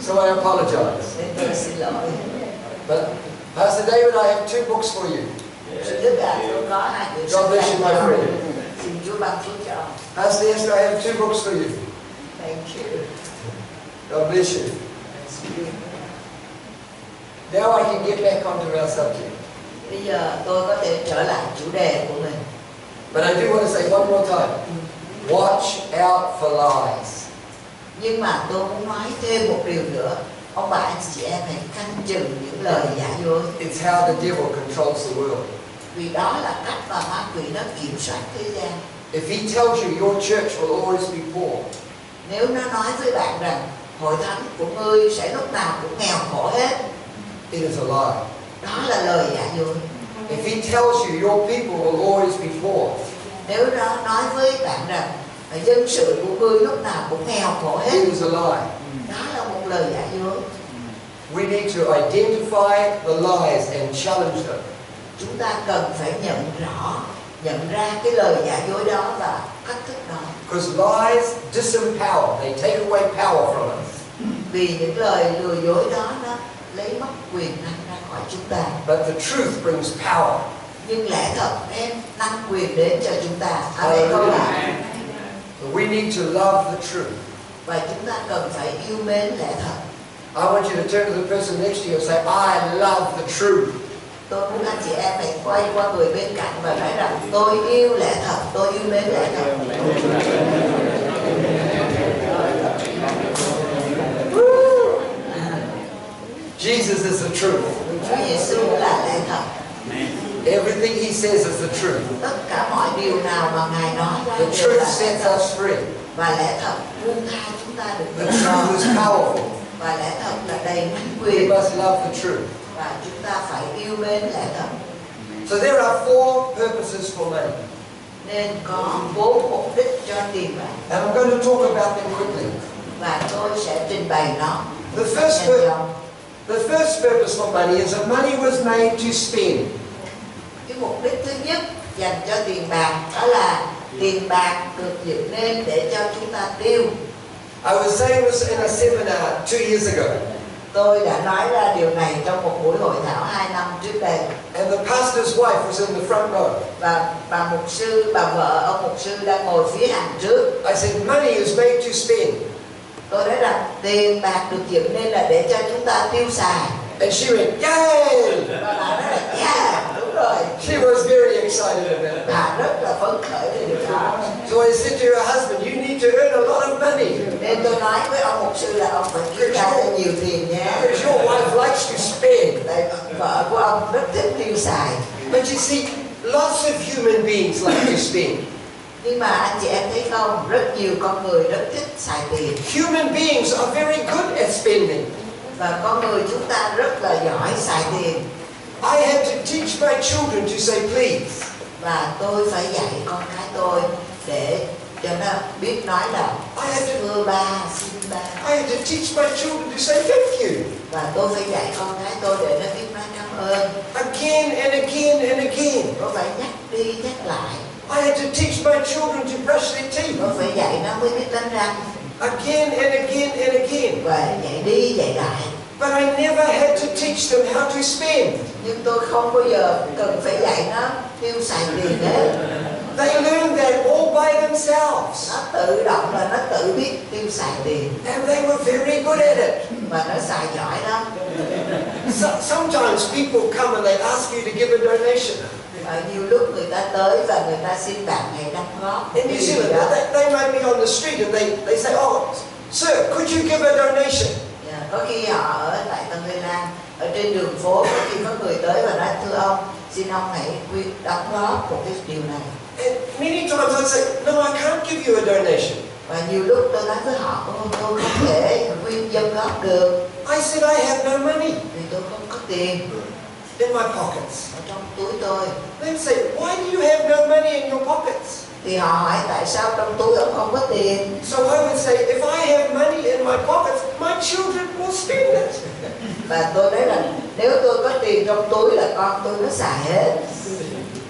So I apologize. Nên tôi xin lỗi. But Pastor David, I have 2 books for you. Sư Đức ạ, tôi có 2 quyển sách. God bless you, my friend. Xin Chúa ban phước cho. Pastor Esther, I have 2 books for you. Thank you. God bless you. Now I can get back onto our subject. Bây giờ tôi có thể trở lại chủ đề của mình. But I do want to say one more time. Watch out for lies. Nhưng mà tôi muốn nói thêm một điều nữa. Ông bà anh chị em hãy canh chừng những lời giả dối. It's how the devil controls the world. Vì đó là cách mà ma quỷ nó kiểm soát thế gian. If he tells you your church will always be poor, Nếu nó nói với bạn rằng hội thánh của ngươi sẽ lúc nào cũng nghèo khổ hết, it is a lie. đó là lời giả dối. If he tells you your people will always be poor, Nếu nó nói với bạn rằng dân sự của ngươi lúc nào cũng nghèo khổ hết, it is a lie. đó là một lời giả dối. We need to identify the lies and challenge them. Chúng ta cần phải nhận ra cái lời giả dối đó và cách thức đó. Because lies disempower, they take away power from us. Vì những lời lừa dối đó nó lấy mất quyền năng ra khỏi chúng ta. But the truth brings power. Nhưng lẽ thật đem năng quyền đến cho chúng ta. Amen không ạ? We need to love the truth. Và chúng ta cần phải yêu mến lẽ thật. I want you to turn to the person next to you and say, I love the truth. Tôi muốn anh chị em phải quay qua người bên cạnh và nói rằng tôi yêu lẽ thật, tôi yêu mến lẽ thật. Jesus is the truth. Chúa Giêsu là lẽ thật. Everything he says is the truth. Tất cả mọi điều nào mà Ngài nói ra The đều truth là lẽ sets thật. us free. Và lẽ thật buông tha chúng ta được The tự truth do. is powerful. Và lẽ thật là đầy năng We quyền. must love the truth. Và chúng ta phải yêu mến lẽ thật. So there are 4 purposes for money. Nên có 4 mục đích cho tiền bạc. And I'm going to talk about them quickly. Và tôi sẽ trình bày nó. The first purpose for money is that money was made to spend. Cái mục đích thứ nhất dành cho tiền bạc đó là tiền bạc được dựng nên để cho chúng ta tiêu. I was saying this in a seminar 2 years ago. Tôi đã nói ra điều này trong một buổi hội thảo 2 năm trước đây. And the pastor's wife was in the front row. Và bà vợ ông mục sư đang ngồi phía hàng trước. I said, money is made to spend. Tôi nói rằng tiền bạc được dựng nên là để cho chúng ta tiêu xài. And she went, yay! Và bà nói là yeah, đúng rồi. She was very excited about it. Bà rất là phấn khởi về điều đó. So I said to her husband, you sư là ông phải kiếm ra cho nhiều tiền nhé. Because your wife likes to spend. Tại vợ của ông rất thích tiêu xài. But you see, lots of human beings like to spend. Nhưng mà anh chị em thấy không, rất nhiều con người rất thích xài tiền. Human beings are very good at spending. Và con người chúng ta rất là giỏi xài tiền. I had to teach my children to say please. Và tôi phải dạy con cái tôi để cho nó biết nói là thưa ba, xin ba. I had to teach my children to say thank you. Và tôi phải dạy con cái tôi để nó biết nói cảm ơn. Again and again and again. Tôi phải nhắc đi nhắc lại. I had to teach my children to brush their teeth. Tôi phải dạy nó mới biết đánh răng. Again and again and again. Và dạy đi dạy lại. But I never had to teach them how to spend. Nhưng tôi không bao giờ cần phải dạy nó tiêu xài tiền hết. They learned that all by themselves. Nó tự động là nó tự biết tiêu xài tiền. And they were very good at it. Và nó xài giỏi lắm. Sometimes people come and they ask you to give a donation. Nhiều lúc người ta tới và người ta xin bạn hãy đóng góp. In New Zealand, they might be on the street and they say, "Oh, sir, could you give a donation?" Có khi họ ở tại Tân Tây Lan, ở trên đường phố, có khi có người tới và nói thưa ông, xin ông hãy đóng góp một cái điều này. And many times I say, "No, I can't give you a donation." Và nhiều lúc tôi nói với họ, tôi không thể quyên dân góp được. I said, "I have no money Vì tôi không có tiền in my pockets." ở trong túi tôi. They say, "Why do you have no money in your pockets?" Thì họ hỏi tại sao trong túi ông không có tiền. So I would say, "If I have money in my pockets, my children will spend it." Và tôi nói là nếu tôi có tiền trong túi là con tôi nó xài hết.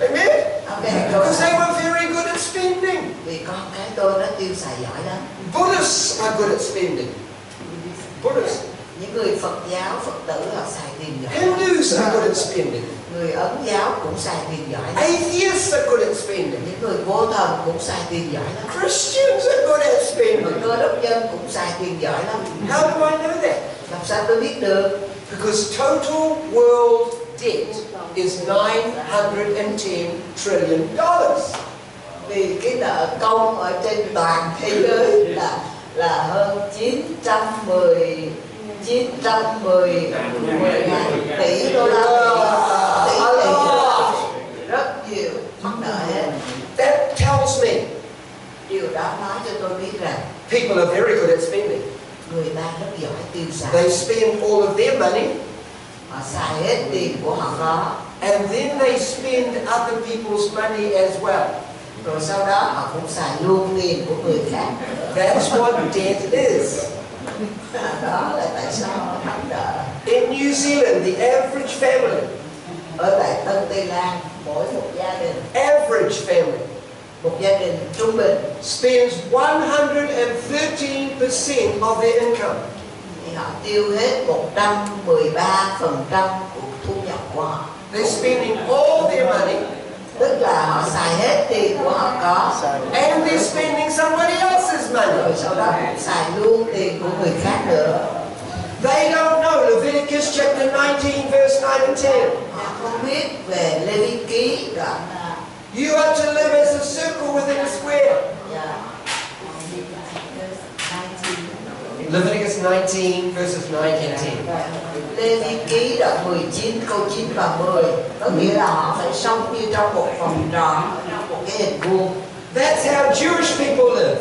Amen. Amen. Because they were very good at spending. Vì con cái tôi nó tiêu xài giỏi lắm. Buddhists are good at spending. Buddhists. Những người Phật giáo, Phật tử họ xài tiền giỏi. Hindus are good at spending. Người Ấn giáo cũng xài tiền giỏi lắm. Atheists are good at spending. Những người vô thần cũng xài tiền giỏi lắm. Christians are good at Người spending. Cơ đốc nhân cũng xài tiền giỏi lắm. How do I know that? Làm sao tôi biết được? Because total world debt is $910 trillion. Vì cái nợ công ở trên toàn thế giới là hơn 910 tỷ đô la. Tỷ rất nhiều mắc nợ hết. That tells me Điều đó nói cho tôi biết rằng people are very good at spending. người ta rất giỏi tiêu xài. They spend all of their money, Họ xài hết tiền của họ có. and then they spend other people's money as well. Rồi sau đó họ cũng xài luôn tiền của người khác. That's what debt is. Đó là tại sao họ mắc nợ. In New Zealand, the average family, Ở tại Tân Tây Lan, mỗi một gia đình, một gia đình trung bình spends 113% of their income. thì họ tiêu hết 113% của thu nhập của họ. They're spending all their money, Tức là họ xài hết tiền của họ có. and they're spending somebody else's money. Rồi sau đó cũng xài luôn tiền của người khác nữa. They don't know Leviticus chapter 19, verse 9 and 10. Họ không biết về Lê Vi Ký đoạn You are to live as a circle within a square. Leviticus 19, verses 9 and 10. Lê Vi Ký đoạn 19 câu 9 và 10 có nghĩa là họ phải sống như trong một vòng tròn, trong một cái hình vuông. That's how Jewish people live.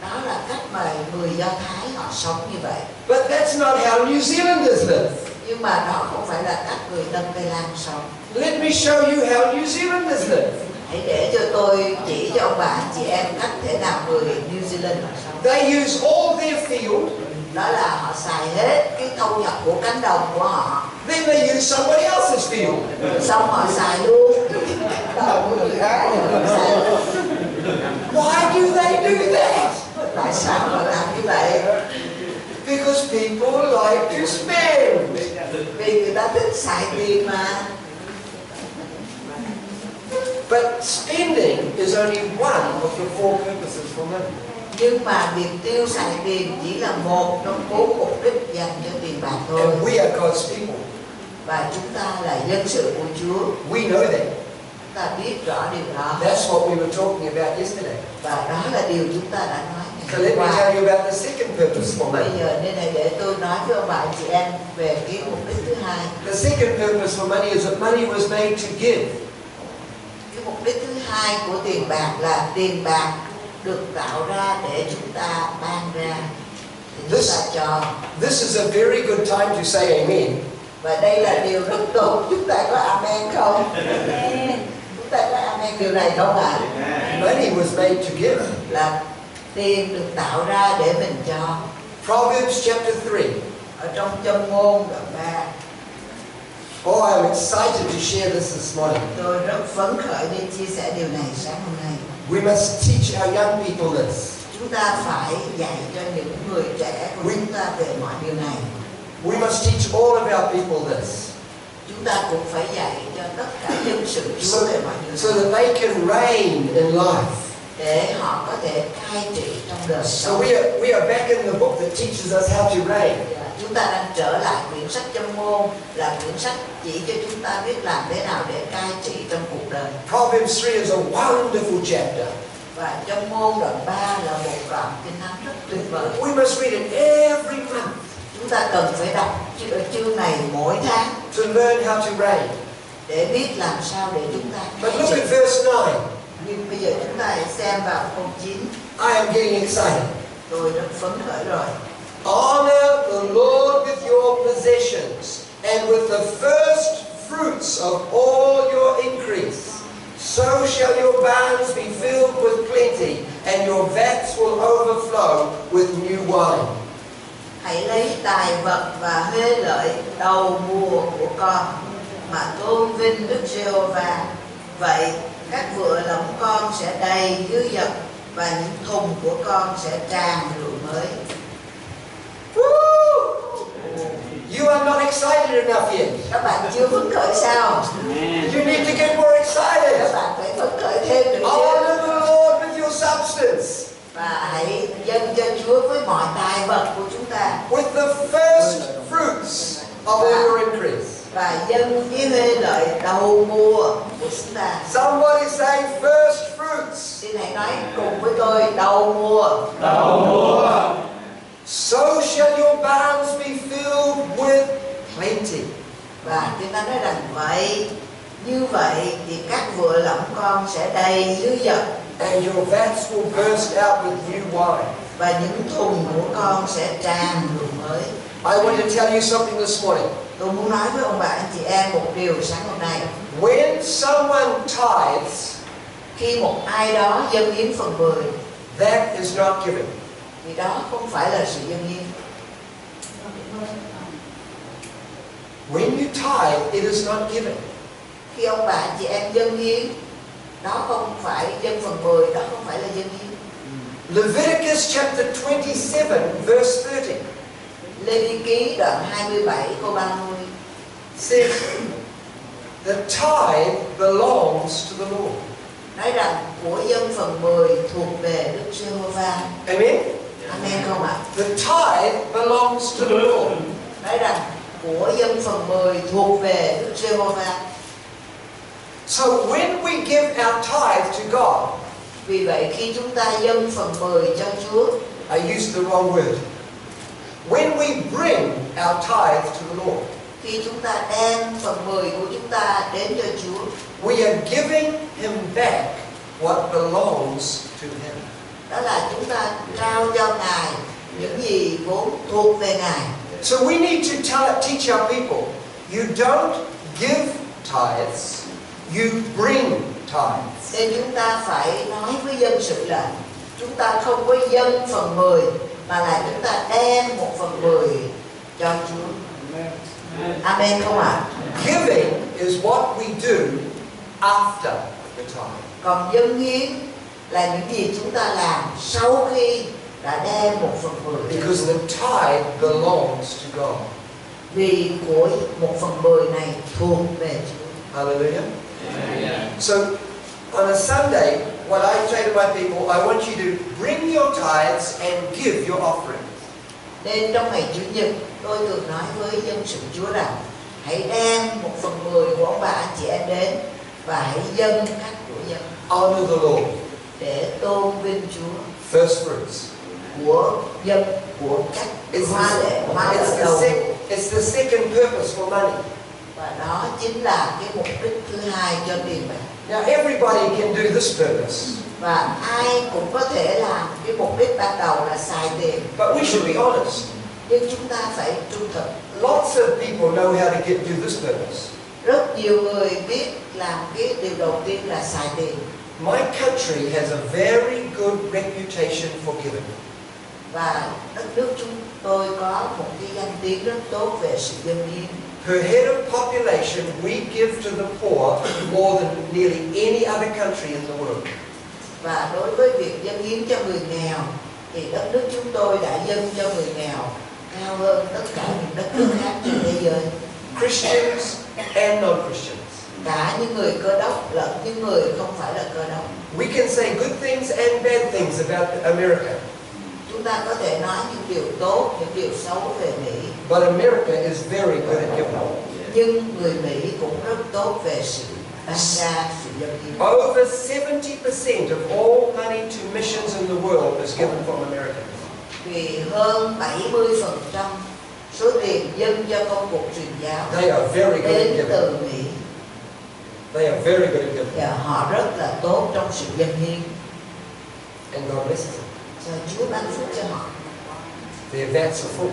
Đó là cách mà người Do Thái họ sống như vậy. But that's not how New Zealanders live. Nhưng mà đó không phải là cách người Tân Tây Lan sống. Let me show you how New Zealanders live. Hãy để cho tôi chỉ cho ông bà anh chị em cách thể nào người New Zealand họ sống. They use all their field. Đó là họ xài hết cái thu nhập của cánh đồng của họ. Then they use somebody else's field. Xong họ xài luôn cánh đồng của người khác. Why do they do that? Tại sao họ làm như vậy? Because people like to spend. Vì người ta thích xài tiền mà. But spending is only one of the four purposes for money. Nhưng mà việc tiêu xài tiền chỉ là một trong 4 mục đích dành cho tiền bạc thôi. And we are God's people. Và chúng ta là dân sự của Chúa. We know that. Chúng ta biết rõ điều đó. That's what we were talking about yesterday. Và đó là điều chúng ta đã nói ngày So let me tell you about the second purpose for Bây money. giờ nên để tôi nói với ông bà chị em về cái mục đích thứ hai. The second purpose for money is that money was made to give. Cái mục đích thứ hai của tiền bạc là tiền bạc được tạo ra để chúng ta ban ra, để chúng ta cho. This is a very good time to say amen. Và đây là điều rất tốt. Chúng ta có amen không? Chúng ta có amen điều này không ạ? Money was made to give. Là tiền được tạo ra để mình cho. Proverbs chapter 3. Ở trong Châm ngôn đoạn 3. Oh, I'm excited to share this morning. Tôi rất phấn khởi để chia sẻ điều này sáng hôm nay. We must teach our young people this. Chúng ta phải dạy cho những người trẻ của chúng ta về mọi điều này. We must teach all of our people this. Chúng ta cũng phải dạy cho tất cả dân sự Chúa về mọi điều So này. that they can reign in life. Để họ có thể cai trị trong đời So sống. we are back in the book that teaches us how to reign. Chúng ta đang trở lại quyển sách Châm ngôn, là quyển sách chỉ cho chúng ta biết làm thế nào để cai trị trong cuộc đời. Proverbs 3 is a wonderful chapter. Và Châm ngôn đoạn 3 là một đoạn kinh thánh rất tuyệt vời. We must read it every month Chúng ta cần phải đọc chương này mỗi tháng to learn how to reign. để biết làm sao để chúng ta But cai look trị. at verse 9. Nhưng bây giờ chúng ta hãy xem vào câu 9. I am getting excited. Tôi rất phấn khởi rồi. Honor the Lord with your possessions and with the first fruits of all your increase. So shall your barns be filled with plenty, and your vats will overflow with new wine. Hãy lấy tài vật và huê lợi đầu mùa của con mà tôn vinh Đức Giê-hô-va. Vậy các vựa lỗng con sẽ đầy dư dật và những thùng của con sẽ tràn rượu mới. Woo! You are not excited enough yet. Các bạn chưa phấn khởi sao? You need to get more excited. Các bạn phải phấn khởi thêm nữa chứ. Honor the Lord with your substance. Và hãy dâng cho Chúa với mọi tài vật của chúng ta. With the first fruits of all your increase. Và dâng với huê lợi đầu mùa của chúng ta. Somebody say first fruits. Xin hãy nói cùng với tôi, đầu mùa. Đầu mùa. So shall your barns be filled with plenty. Và Kinh Thánh nói rằng vậy, như vậy thì các vựa lỗng con sẽ đầy dư dật. And your vats will burst out with new wine. Và những thùng của con sẽ tràn rượu mới. I want to tell you something this morning. Tôi muốn nói với ông bà anh chị em một điều sáng hôm nay. When someone tithes, Khi một ai đó dâng hiến phần 10, that is not giving. thì đó không phải là sự dâng hiến. When you tithe, it is not giving. Khi ông bà anh chị em dâng hiến, đó không phải dâng phần 10, đó không phải là dâng hiến. Leviticus chapter 27 verse 30 Lê Vi Ký đoạn 27 câu 30 says, the tithe belongs to the Lord. nói rằng của dân phần 10 thuộc về Đức Giê-hô-va. Amen? Amen không ạ? The tithe belongs to the Lord. Nói rằng của dân phần 10 thuộc về Đức Giê-hô-va. So when we give our tithe to God, Vì vậy khi chúng ta dâng phần 10 cho Chúa, I used the wrong word. When we bring our tithe to the Lord, khi chúng ta đem phần 10 của chúng ta đến cho Chúa, we are giving Him back what belongs to Him. đó là chúng ta trao cho Ngài những gì vốn thuộc về Ngài. So we need to teach our people, you don't give tithes, you bring tithes. Nên chúng ta phải nói với dân sự là chúng ta không có dâng phần 10, mà là chúng ta đem một phần 10 cho Chúa. Amen không ạ? Giving is what we do after the tithe. Còn dâng hiến là những gì chúng ta làm sau khi đã đem một phần 10. Because the tithe belongs to God. Vì của một phần 10 này thuộc về Chúa. Hallelujah. So on a Sunday, what I say to my people, I want you to bring your tithes and give your offering. Nên trong ngày Chủ nhật, tôi thường nói với dân sự Chúa rằng hãy đem một phần 10 của ông bà anh chị em đến và hãy dâng các của dân Honor the Lord. để tôn vinh Chúa. First fruits. của dân, của các hoa lệ đầu. It's the second purpose for money. Và đó chính là cái mục đích thứ hai cho tiền bạc. Now everybody can do this purpose. Và ai cũng có thể làm cái mục đích ban đầu là xài tiền. But we should be honest. Nhưng chúng ta phải trung thực. Lots of people know how to do this purpose. Rất nhiều người biết làm cái điều đầu tiên là xài tiền. My country has a very good reputation for giving. Và đất nước chúng tôi có một cái danh tiếng rất tốt về sự dâng hiến. Per head of population, we give to the poor more than nearly any other country in the world. Và đối với việc dâng hiến cho người nghèo thì đất nước chúng tôi đã dâng cho người nghèo cao hơn tất cả những đất nước khác trên thế giới. Christians and non-Christians. Cả những người Cơ đốc lẫn những người không phải là Cơ đốc. We can say good things and bad things about America. Chúng ta có thể nói những điều tốt, những điều xấu về Mỹ. But America is very good at giving. Nhưng người Mỹ cũng rất tốt về sự ban ra, sự dâng hiến. Over 70% of all money to missions in the world is given from America. Vì hơn 70% số tiền dâng cho công cuộc truyền giáo They are very good at đến giving. từ Mỹ. They are very good at giving. Và họ rất là tốt trong sự dâng hiến. And God blesses them. Cho Chúa ban phúc cho họ. Their vats are full.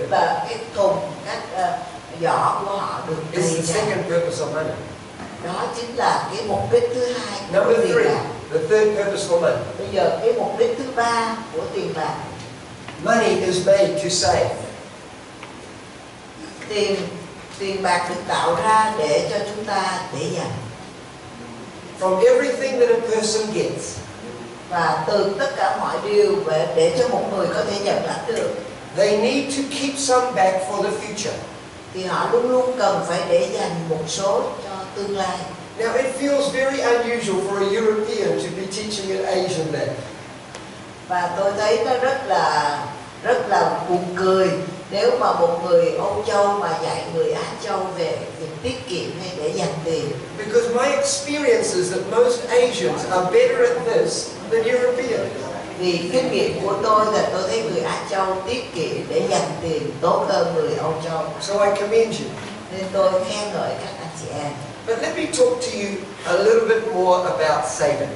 Và cái thùng, các giỏ của họ được It's đầy the tràn. second purpose of money. Đó chính là cái mục đích thứ hai của Number tiền three, bạc. the third purpose for money. Bây giờ cái mục đích thứ ba của tiền bạc. Money is made to save. Tiền bạc được tạo ra để cho chúng ta để dành. From everything that a person gets, Và từ tất cả mọi điều để cho một người có thể nhận lãnh được, they need to keep some back for the future. thì họ luôn luôn cần phải để dành một số cho tương lai. Now it feels very unusual for a European to be teaching an Asian man. Và tôi thấy nó rất là buồn cười nếu mà một người Âu Châu mà dạy người Á Châu về việc tiết kiệm hay để dành tiền. Because my experience is that most Asians are better at this than Europeans. Vì kinh nghiệm của tôi là tôi thấy người Á Châu tiết kiệm để dành tiền tốt hơn người Âu Châu. So I commend you. Nên tôi khen ngợi các anh chị em. But let me talk to you a little bit more about saving.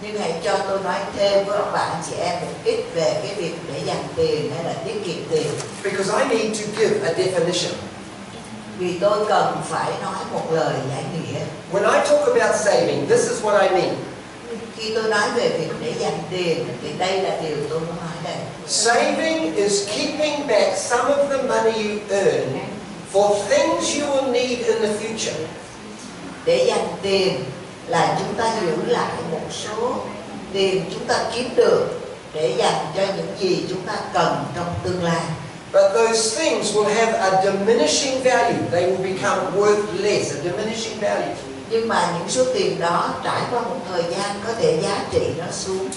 Nhưng hãy cho tôi nói thêm với các bạn chị em một ít về cái việc để dành tiền hay là tiết kiệm tiền. Because I need to give a definition. Vì tôi cần phải nói một lời giải nghĩa. When I talk about saving, this is what I mean. Khi tôi nói về việc để dành tiền thì đây là điều tôi muốn nói đây. Saving is keeping back some of the money you earn for things you will need in the future. Để dành tiền là chúng ta giữ lại một số tiền chúng ta kiếm được để dành cho những gì chúng ta cần trong tương lai. But those things will have a diminishing value. They will become worth less, a diminishing value. Nhưng mà những số tiền đó trải qua một thời gian có thể giá trị nó xuống.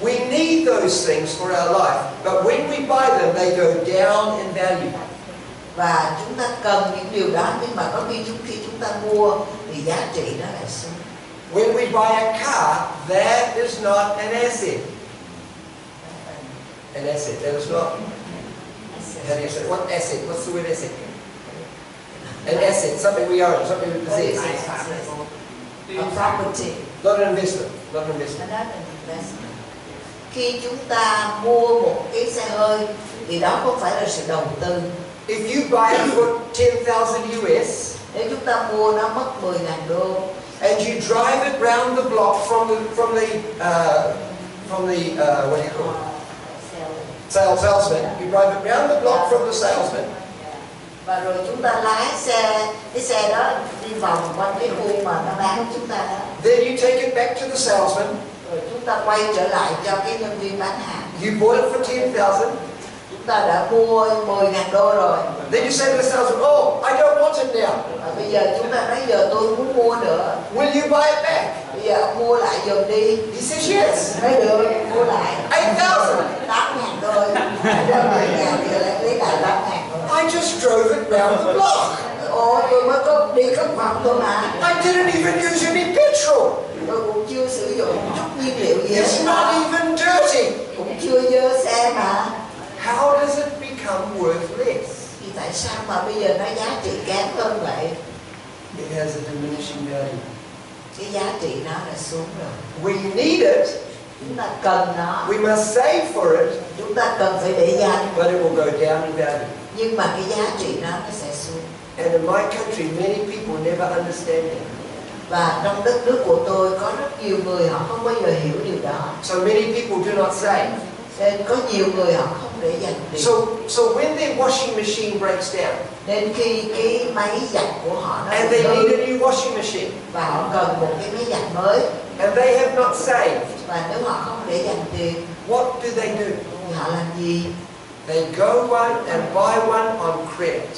We need those things for our life, but when we buy them, they go down in value. Và chúng ta cần những điều đó, nhưng mà có khi chúng ta mua thì giá trị nó lại xuống. When we buy a car, that is not an asset. An asset, that is not. How do you say? What asset? What's the word asset? An asset, something we own, something we possess. A property. Not an investment. Not an investment. Not an investment. Khi chúng ta mua một cái xe hơi thì đó không phải là sự đầu tư. If you buy it for 10,000 US, nếu chúng ta mua nó mất 10.000 đô, and you drive it round the block from the what do you call it? Salesman. You drive it round the block from the salesman. Và rồi chúng ta lái cái xe đó đi vòng quanh cái khu mà nó bán chúng ta đó. Then you take it back to the salesman. Rồi chúng ta quay trở lại cho cái nhân viên bán hàng. You bought it for 10,000. Chúng ta đã mua 10.000 đô rồi. Then you say to the salesman, "Oh, I don't want it now." Và bây giờ chúng ta nói giờ tôi muốn mua nữa. Will you buy it back? Bây giờ ông mua lại giùm đi. He says yes. Nói được, mua lại. 8,000. 8.000 đô. 10.000 thì lại lấy lại 8.000 đô. I just drove it round the block. Ồ, tôi mới có đi có phẩm thôi mà. I didn't even use any petrol. Tôi cũng chưa sử dụng một chút nhiên liệu gì It's not hết. even dirty. Cũng chưa dơ xe mà. How does it become worthless? Thì tại sao mà bây giờ nó giá trị kém hơn vậy? It has a diminishing value. Cái giá trị nó là xuống rồi. We need it. Chúng ta cần nó. We must save for it. Chúng ta cần phải để dành. But it will go down in value. Nhưng mà cái giá trị nó sẽ xuống. And in my country, many people never understand it. Và trong đất nước của tôi có rất nhiều người họ không bao giờ hiểu điều đó. So many people do not save. Nên có nhiều người họ không để dành tiền. So when their washing machine breaks down, Nên khi cái máy giặt của họ nó and they need a new washing machine, và họ cần một cái máy giặt mới, and they have not saved, và nếu họ không để dành tiền, what do they do? thì họ làm gì? They go one and buy one on credit.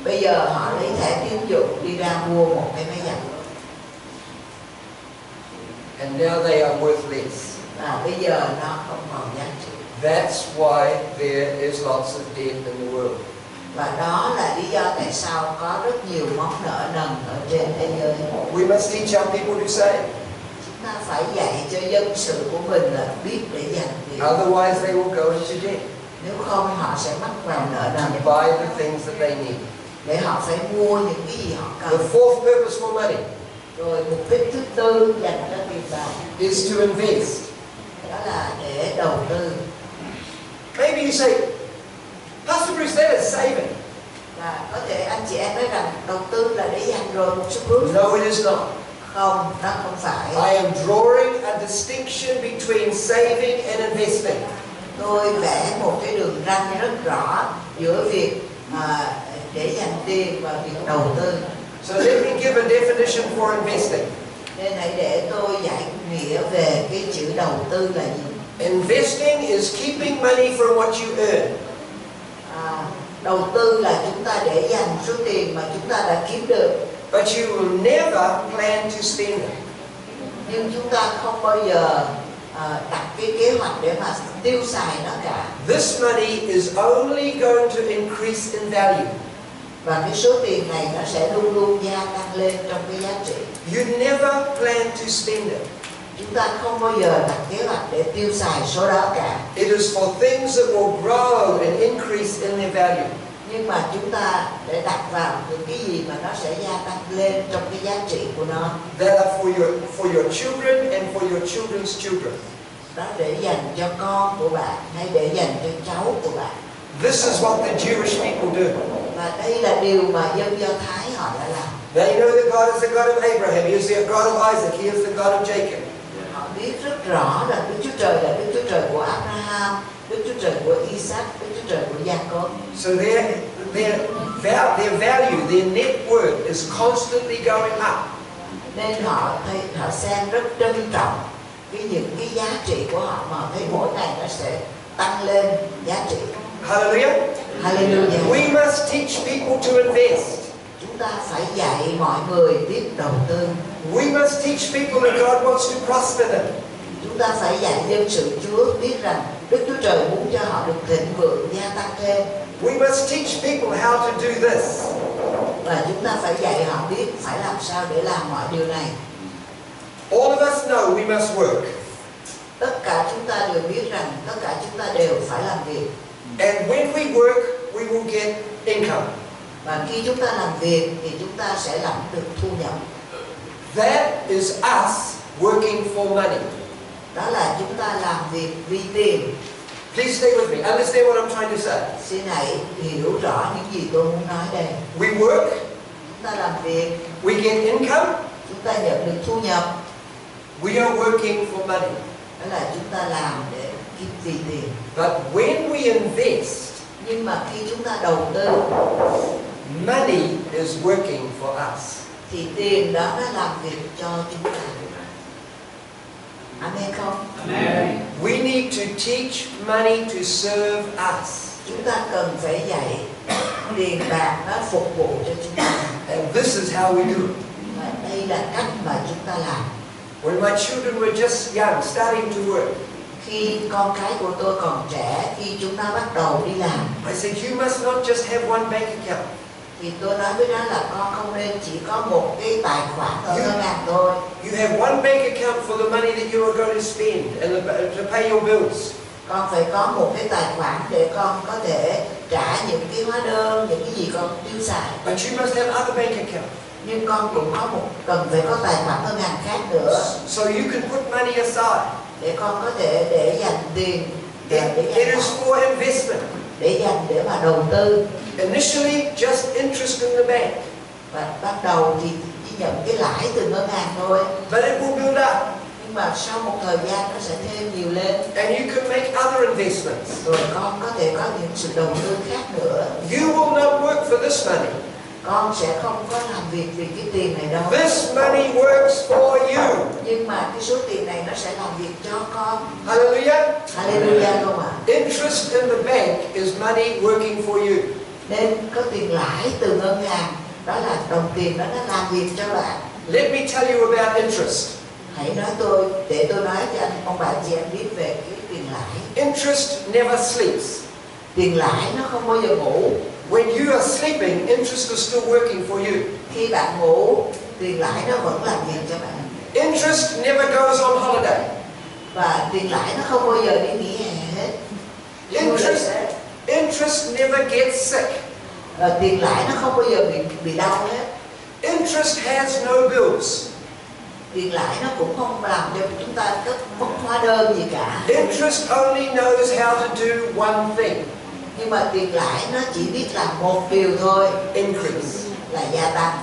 Bây giờ họ lấy thẻ tín dụng đi ra mua một cái máy giặt. And now they are worthless. Và bây giờ nó không còn giá trị. That's why there is lots of debt in the world. Và đó là lý do tại sao có rất nhiều món nợ nần ở trên thế giới. We must teach our people to save. Chúng ta phải dạy cho dân sự của mình là biết để dành tiền. Otherwise they will go into debt. Nếu không họ sẽ mắc vào nợ nần. To buy the things that they need. Để họ phải mua những cái gì họ The cần. fourth purpose for money Rồi mục đích thứ tư dành cho tiền bạc is to invest. đó là để đầu tư. Maybe you say, Pastor Bruce, that is saving. Và có thể anh chị em nói rằng đầu tư là để dành rồi một số Bruce. No, it is not. Không, nó không phải. I am drawing a distinction between saving and investing. Tôi vẽ một cái đường ranh rất rõ giữa việc để dành tiền và việc đầu tư. So let me give a definition for investing. Nên hãy để tôi giải nghĩa về cái chữ đầu tư là gì. Investing is keeping money from what you earn. Đầu tư là chúng ta để dành số tiền mà chúng ta đã kiếm được. But you will never plan to spend it. Nhưng chúng ta không bao giờ đặt cái kế hoạch để mà tiêu xài nó cả. This money is only going to increase in value. Và cái số tiền này nó sẽ luôn luôn gia tăng lên trong cái giá trị. You never plan to spend it. Chúng ta không bao giờ đặt kế hoạch để tiêu xài số đó cả. It is for things that will grow and increase in their value. Nhưng mà chúng ta để đặt vào những cái gì mà nó sẽ gia tăng lên trong cái giá trị của nó. That are for your children and for your children's children. Đó để dành cho con của bạn hay để dành cho cháu của bạn. This is what the Jewish people do. Và đây là điều mà dân Do Thái họ đã làm. They know that God is the God of Abraham, He is the God of Isaac, He is the God of Jacob. Họ biết rất rõ là Đức Chúa Trời là Đức Chúa Trời của Abraham, Đức Chúa Trời của Isaac, Đức Chúa Trời của Jacob. So their value, their net worth is constantly going up. Nên họ xem rất trân trọng những cái giá trị của họ mà thấy mỗi ngày nó sẽ tăng lên giá trị. Hallelujah. Hallelujah. We must teach people to invest. Chúng ta phải dạy mọi người biết đầu tư. We must teach people that God wants to prosper them. Chúng ta phải dạy dân sự Chúa biết rằng Đức Chúa Trời muốn cho họ được thịnh vượng, gia tăng thêm. We must teach people how to do this. Và chúng ta phải dạy họ biết phải làm sao để làm mọi điều này. All of us know we must work. Tất cả chúng ta đều biết rằng tất cả chúng ta đều phải làm việc. And when we work, we will get income. Và khi chúng ta làm việc thì chúng ta sẽ lãnh được thu nhập. That is us working for money. Đó là chúng ta làm việc vì tiền. Please stay with me. Understand what I'm trying to say. Xin hãy hiểu rõ những gì tôi muốn nói đây. We work. Chúng ta làm việc. We get income. Chúng ta nhận được thu nhập. We are working for money. Đó là chúng ta làm để kiếm vì tiền. But when we invest, nhưng mà khi chúng ta đầu tư, money is working for us. Thì tiền đó nó làm việc cho chúng ta. Amen không? Amen. We need to teach money to serve us. Chúng ta cần phải dạy tiền bạc nó phục vụ cho chúng ta. And this is how we do it. Và đây là cách mà chúng ta làm. When my children were just young, starting to work, khi con cái của tôi còn trẻ, khi chúng ta bắt đầu đi làm, I said, you must not just have one bank account. Thì tôi nói với nó là con không nên chỉ có một cái tài khoản ở ngân hàng thôi. You have one bank account for the money that you are going to spend and to pay your bills. Con phải có một cái tài khoản để con có thể trả những cái hóa đơn, những cái gì con tiêu xài. But you must have other bank accounts. Nhưng con cũng cần phải có tài khoản ngân hàng khác nữa. So you can put money aside. Để con có thể để dành tiền. It is for investment. Để dành để mà đầu tư. Initially, just interest in the bank. Và ban đầu thì chỉ nhận cái lãi từ ngân hàng thôi. But it will build up. Nhưng mà sau một thời gian nó sẽ thêm nhiều lên. And you can make other investments. Rồi con có thể có những sự đầu tư khác nữa. You will not work for this money. Con sẽ không có làm việc vì cái tiền này đâu. This money works for you. Nhưng mà cái số tiền này nó sẽ làm việc cho con. Hallelujah. Hallelujah luôn ạ. Interest in the bank is money working for you. Nên có tiền lãi từ ngân hàng, đó là đồng tiền đó nó làm việc cho bạn. Let me tell you about interest. Hãy nói để tôi nói cho ông bà chị em biết về cái tiền lãi. Interest never sleeps. Tiền lãi nó không bao giờ ngủ. When you are sleeping, interest is still working for you. Khi bạn ngủ, tiền lãi nó vẫn làm việc cho bạn. Interest never goes on holiday. Và tiền lãi nó không bao giờ đi nghỉ hè hết. Interest never gets sick. Tiền lãi nó không bao giờ bị đau hết. Interest has no bills. Tiền lãi nó cũng không làm cho chúng ta có mất hóa đơn gì cả. Interest only knows how to do one thing. Nhưng mà tiền lãi nó chỉ biết làm một điều thôi. Increase. Là gia tăng.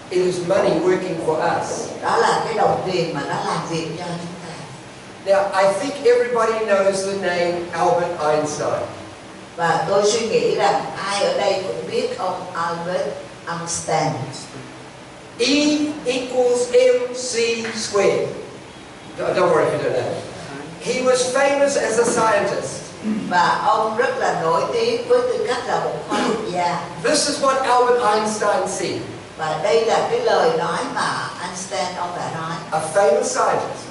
It is money working for us. Đó là cái đồng tiền mà nó làm việc cho chúng ta. Now, I think everybody knows the name Albert Einstein. Và tôi suy nghĩ rằng ai ở đây cũng biết ông Albert Einstein. E equals mc squared. Don't worry if you don't know. He was famous as a scientist. Và ông rất là nổi tiếng với tư cách là một khoa học gia. This is what Albert Einstein said. Và đây là cái lời nói mà Einstein ông đã nói. A famous scientist.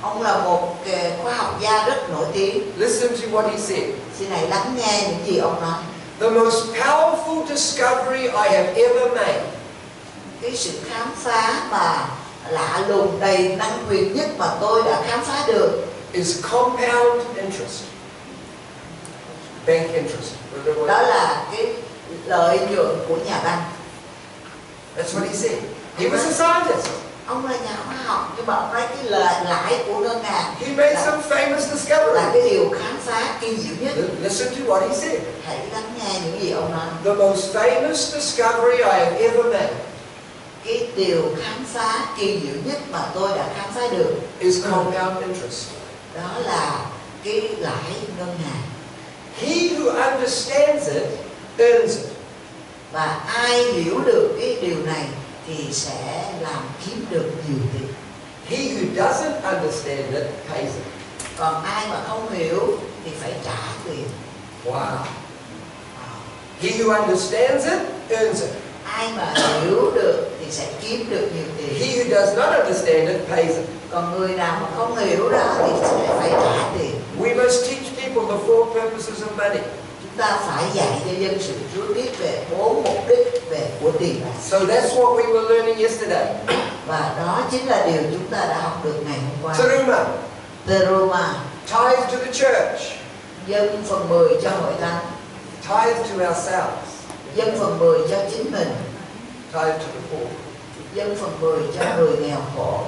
Ông là một khoa học gia rất nổi tiếng. Listen to what he said. Xin hãy lắng nghe những gì ông nói. The most powerful discovery I have ever made. Cái sự khám phá mà lạ lùng đầy năng quyền nhất mà tôi đã khám phá được is compound interest. Bank interest. Đó là cái lợi nhuận của nhà băng. That's what he said. He was a scientist. Ông là nhà khoa học nhưng mà ông nói cái lãi của ngân hàng. He made some famous discovery. Là cái điều khám phá kỳ diệu nhất. Listen to what he said. Hãy lắng nghe những gì ông nói. The most famous discovery I have ever made. Cái điều khám phá kỳ diệu nhất mà tôi đã khám phá được is compound interest. Đó là cái lãi ngân hàng. He who understands it earns it. Và ai hiểu được cái điều này thì sẽ làm kiếm được nhiều tiền. He who doesn't understand it pays it. Còn ai mà không hiểu thì phải trả tiền. Wow. He who understands it earns it. Ai mà hiểu được thì sẽ kiếm được nhiều tiền. He who does not understand it pays it. Còn người nào mà không hiểu đó thì sẽ phải trả tiền. We must teach people the four purposes of money. Chúng ta phải dạy cho dân sự Chúa biết về 4 mục đích của tiền bạc. So that's what we were learning yesterday. Và đó chính là điều chúng ta đã học được ngày hôm qua. Teruma. Teruma. Tithe to the church. Dâng phần 10 cho hội thánh. Tithe to ourselves. Dâng phần 10 cho chính mình. Tithe to the poor. Dâng phần 10 cho người nghèo khổ.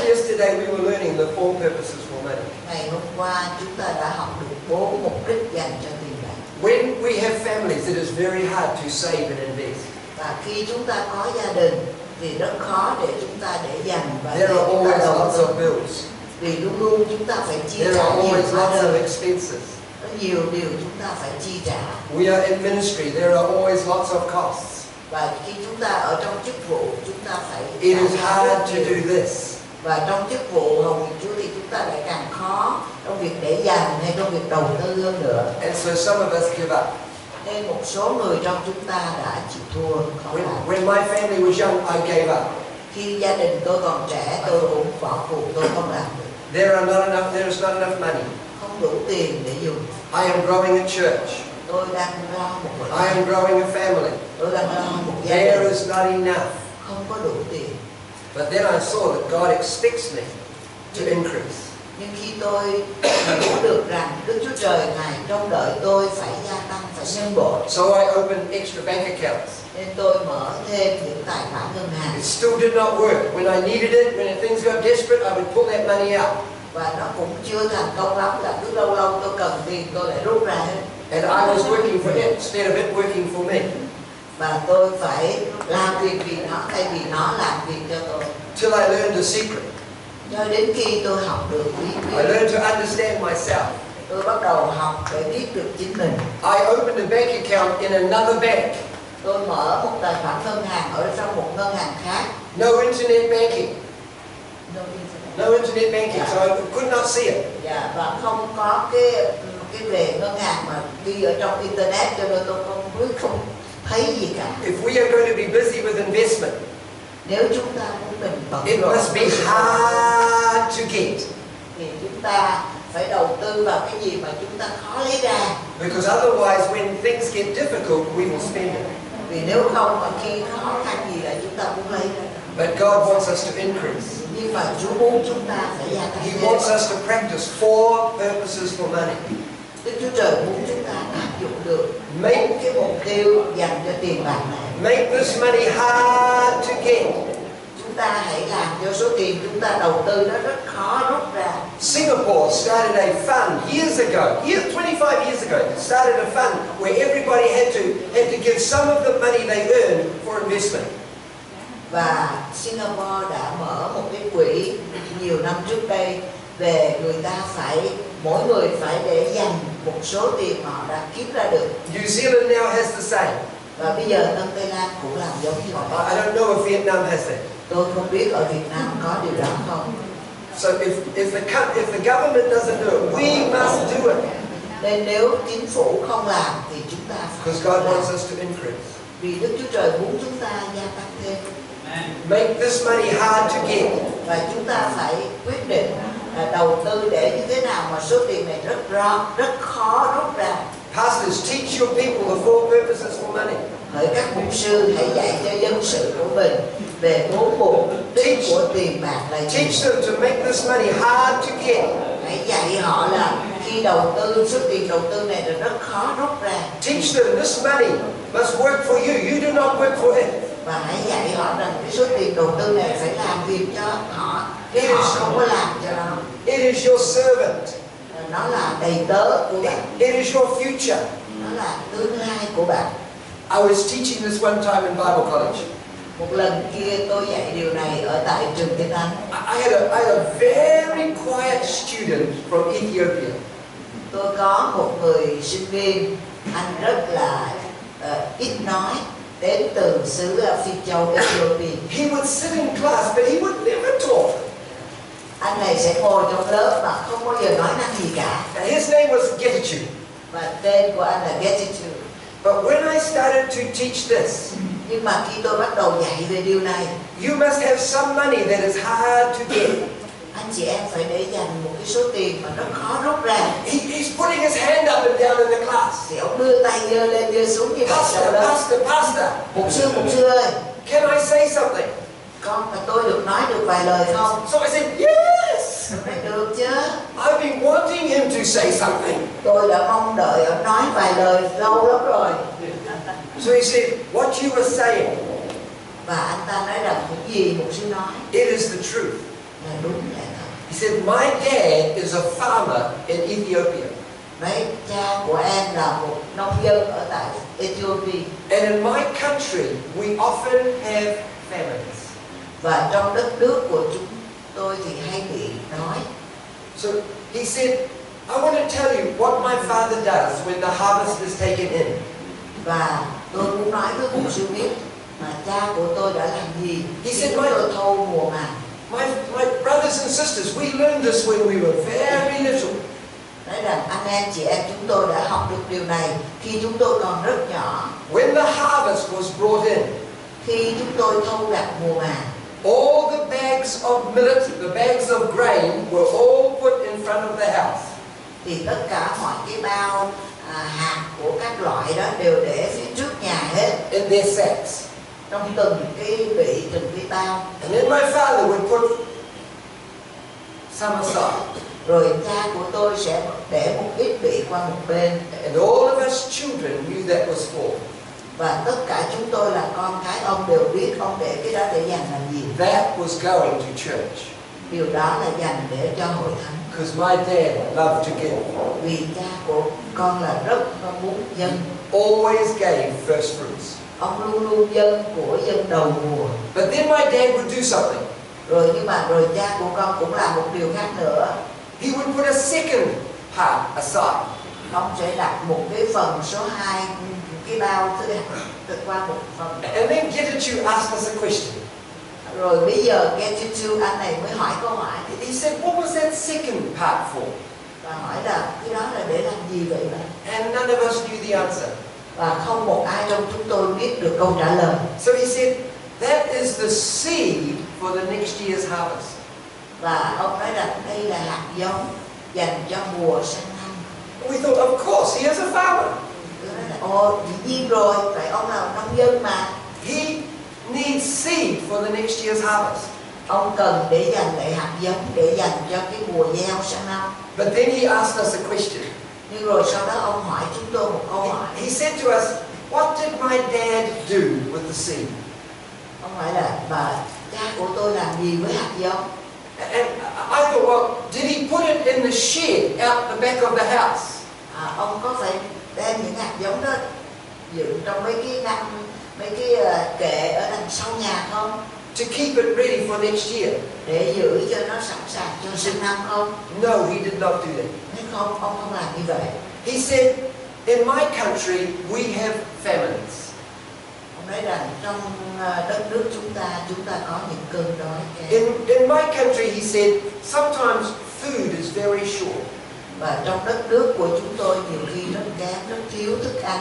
Yesterday we were learning the four purposes for money. Ngày hôm qua chúng ta đã học được 4 mục đích dành cho tiền bạc. When we have families, it is very hard to save and invest. Và khi chúng ta có gia đình thì rất khó để chúng ta để dành và There are always lots of bills. Vì luôn luôn chúng ta phải chi There trả are nhiều always hóa lots of đơn. expenses. Có nhiều điều chúng ta phải chi trả. We are in ministry. There are always lots of costs. Và khi chúng ta ở trong chức vụ chúng ta phải It is hard to do this. Và trong chức vụ hầu việc Chúa thì chúng ta lại càng khó trong việc để dành hay trong việc đầu tư hơn nữa. And so some of us give up. Nên một số người trong chúng ta đã chịu thua. When my family was young, I gave up. Khi gia đình tôi còn trẻ, tôi cũng bỏ cuộc, tôi không làm được. There is not enough money. Không đủ tiền để dùng. I am growing a church. Tôi đang lo một cuộc I am growing a family. Tôi đang lo một gia There đình. is not enough. Không có đủ tiền. But then I saw that God expects me to increase. Nhưng khi tôi hiểu được rằng Đức Chúa Trời Ngài trông đợi tôi phải gia tăng, phải nhân bội, So I opened extra bank accounts. nên tôi mở thêm những tài khoản ngân hàng. It still did not work. When I needed it, when things got desperate, I would pull that money out. Và nó cũng chưa thành công lắm, là cứ lâu lâu tôi cần tiền tôi lại rút ra hết. And I was working for it instead of it working for me. Và tôi phải làm việc vì nó thay vì nó làm việc cho tôi. Till I learned the secret. Cho đến khi tôi học được bí I quyết, learned to understand myself. tôi bắt đầu học để biết được chính mình. I opened a bank account in another bank. Tôi mở một tài khoản ngân hàng ở trong một ngân hàng khác. No internet banking. No internet banking, so I could not see it. Dạ, và không có cái về ngân hàng mà đi ở trong internet, cho nên tôi không thấy gì cả. If we are going to be busy with investment, Nếu chúng ta muốn mình bận it rộn must be hard to get. thì chúng ta phải đầu tư vào cái gì mà chúng ta khó lấy ra. Because otherwise, when things get difficult, we will spend it. Vì nếu không mà khi khó khăn gì là chúng ta muốn lấy ra. But God wants us to increase. Nhưng mà Chúa muốn chúng ta phải gia tăng He thêm. wants us to practice 4 purposes for money. Đức Chúa Trời muốn chúng ta áp dụng được Make- bốn cái mục tiêu dành cho tiền bạc này. Make this money hard to get. Chúng ta hãy làm cho số tiền chúng ta đầu tư nó rất khó rút ra. Singapore started a fund years ago, 25 years ago, started a fund where everybody had to give some of the money they earned for investment. Và Singapore đã mở một cái quỹ nhiều năm trước đây về người ta mỗi người phải để dành một số tiền họ đã kiếm ra được. New Zealand now has the same. Và bây giờ Tân Tây Lan cũng làm giống như vậy. I don't know if Vietnam has that. Tôi không biết ở Việt Nam có điều đó không. So if the government doesn't do it, we must do it. Nên nếu chính phủ không làm thì chúng ta Because phải God làm. wants us to increase. Vì Đức Chúa Trời muốn chúng ta gia tăng thêm. Make this money hard to get. Và chúng ta phải quyết định là đầu tư để như thế nào mà số tiền này rất khó rút ra. Pastors, teach your people the 4 purposes for money. Hỡi các mục sư hãy dạy cho dân sự của mình về 4 mục đích của tiền bạc là gì. Teach them to make this money hard to get. Hãy dạy họ là khi đầu tư, số tiền đầu tư này là rất khó rút ra. Teach them this money must work for you. You do not work for it. Và hãy dạy họ rằng cái số tiền đầu tư này phải làm việc cho họ, chứ họ không có làm cho nó. It is your servant. Nó là đầy tớ của bạn, It is your future. nó là tương lai của bạn. I was teaching this one time in Bible college. Một lần kia tôi dạy điều này ở tại trường Tiếng Anh. I had a very quiet student from Ethiopia. Tôi có một người sinh viên, anh rất là ít nói, đến từ xứ Phi Châu, Ethiopia. He would sit in class, but he would never talk. Anh này sẽ ngồi trong lớp mà không bao giờ nói năng gì cả. His name was Getachew. Và tên của anh là Getachew. But when I started to teach this, Nhưng mà khi tôi bắt đầu dạy về điều này, you must have some money that is hard to get. anh chị em phải để dành một cái số tiền mà rất khó rút ra. He's putting his hand up and down in the class. Thì ông đưa tay giơ lên giơ xuống như vậy. Pastor, pastor, pastor. Mục sư ơi, Can I say something? con mà tôi được nói được vài lời không? So I said, yes. Phải được chứ. I've been wanting him to say something. Tôi đã mong đợi ông nói vài lời lâu lắm rồi. So he said, what you were saying, Và anh ta nói rằng những gì mục sư nói it is the truth. là đúng lẽ thật. He said, my dad is a farmer in Ethiopia. Đấy, cha của em là một nông dân ở tại Ethiopia. And in my country, we often have famines. Và trong đất nước của chúng tôi thì hay bị đói. So he said, I want to tell you what my father does when the harvest is taken in. Và tôi muốn nói với mục sư biết mà cha của tôi đã làm gì He khi said, chúng tôi thâu mùa màng. My brothers and sisters, we learned this when we were very little. Nói rằng anh em chị em chúng tôi đã học được điều này khi chúng tôi còn rất nhỏ. When the harvest was brought in, Khi chúng tôi thâu gặt mùa màng, all the bags of millet, the bags of grain were all put in front of the house. thì tất cả mọi cái bao hạt của các loại đó đều để phía trước nhà hết. In their sacks. Trong từng cái bị, từng cái bao. And then my father would put some aside. Rồi cha của tôi sẽ để một ít bị qua một bên. And all of us children knew that was for. Và tất cả chúng tôi là con cái ông đều biết ông để cái đó để dành làm gì. That was going to church. Điều đó là dành để cho hội thánh. Because my dad loved to give. Vì cha của con là rất muốn dâng. Always gave first fruits. Ông luôn luôn dâng của dân đầu mùa. But then my dad would do something. Nhưng mà cha của con cũng làm một điều khác nữa. He would put a second part aside. Ông sẽ đặt một cái phần số 2, cái bao thứ qua một phần. And then Getachew asked us a question. Rồi bây giờ Getachew anh này mới hỏi câu hỏi. He said, what was that second part for? Và hỏi là cái đó là để làm gì vậy bạn? And none of us knew the answer. Và không một ai trong chúng tôi biết được câu trả lời. So he said, that is the seed for the next year's harvest. Và ông nói rằng đây là hạt giống dành cho mùa sang năm. We thought, of course, he is a farmer. Tôi nói là dĩ nhiên rồi, tại ông là nông dân mà. He needs seed for the next year's harvest. Ông cần để dành lại hạt giống để dành cho cái mùa gieo sang năm. But then he asked us a question. Nhưng rồi sau đó ông hỏi chúng tôi một câu hỏi. He said to us, what did my dad do with the seed? Ông hỏi là cha của tôi làm gì với hạt giống? And I thought, well, did he put it in the shed out the back of the house? Ông có phải đem những hạt giống đó dựng trong mấy cái kệ ở đằng sau nhà không? To keep it ready for next year? Để giữ cho nó sẵn sàng cho sang năm không? No, he did not do that. Không, ông không làm như vậy. He said, in my country, we have famines. Ông nói rằng trong đất nước chúng ta có những cơn đói. In my country, he said, sometimes food is very short. Và trong đất nước của chúng tôi nhiều khi rất kém, rất thiếu thức ăn.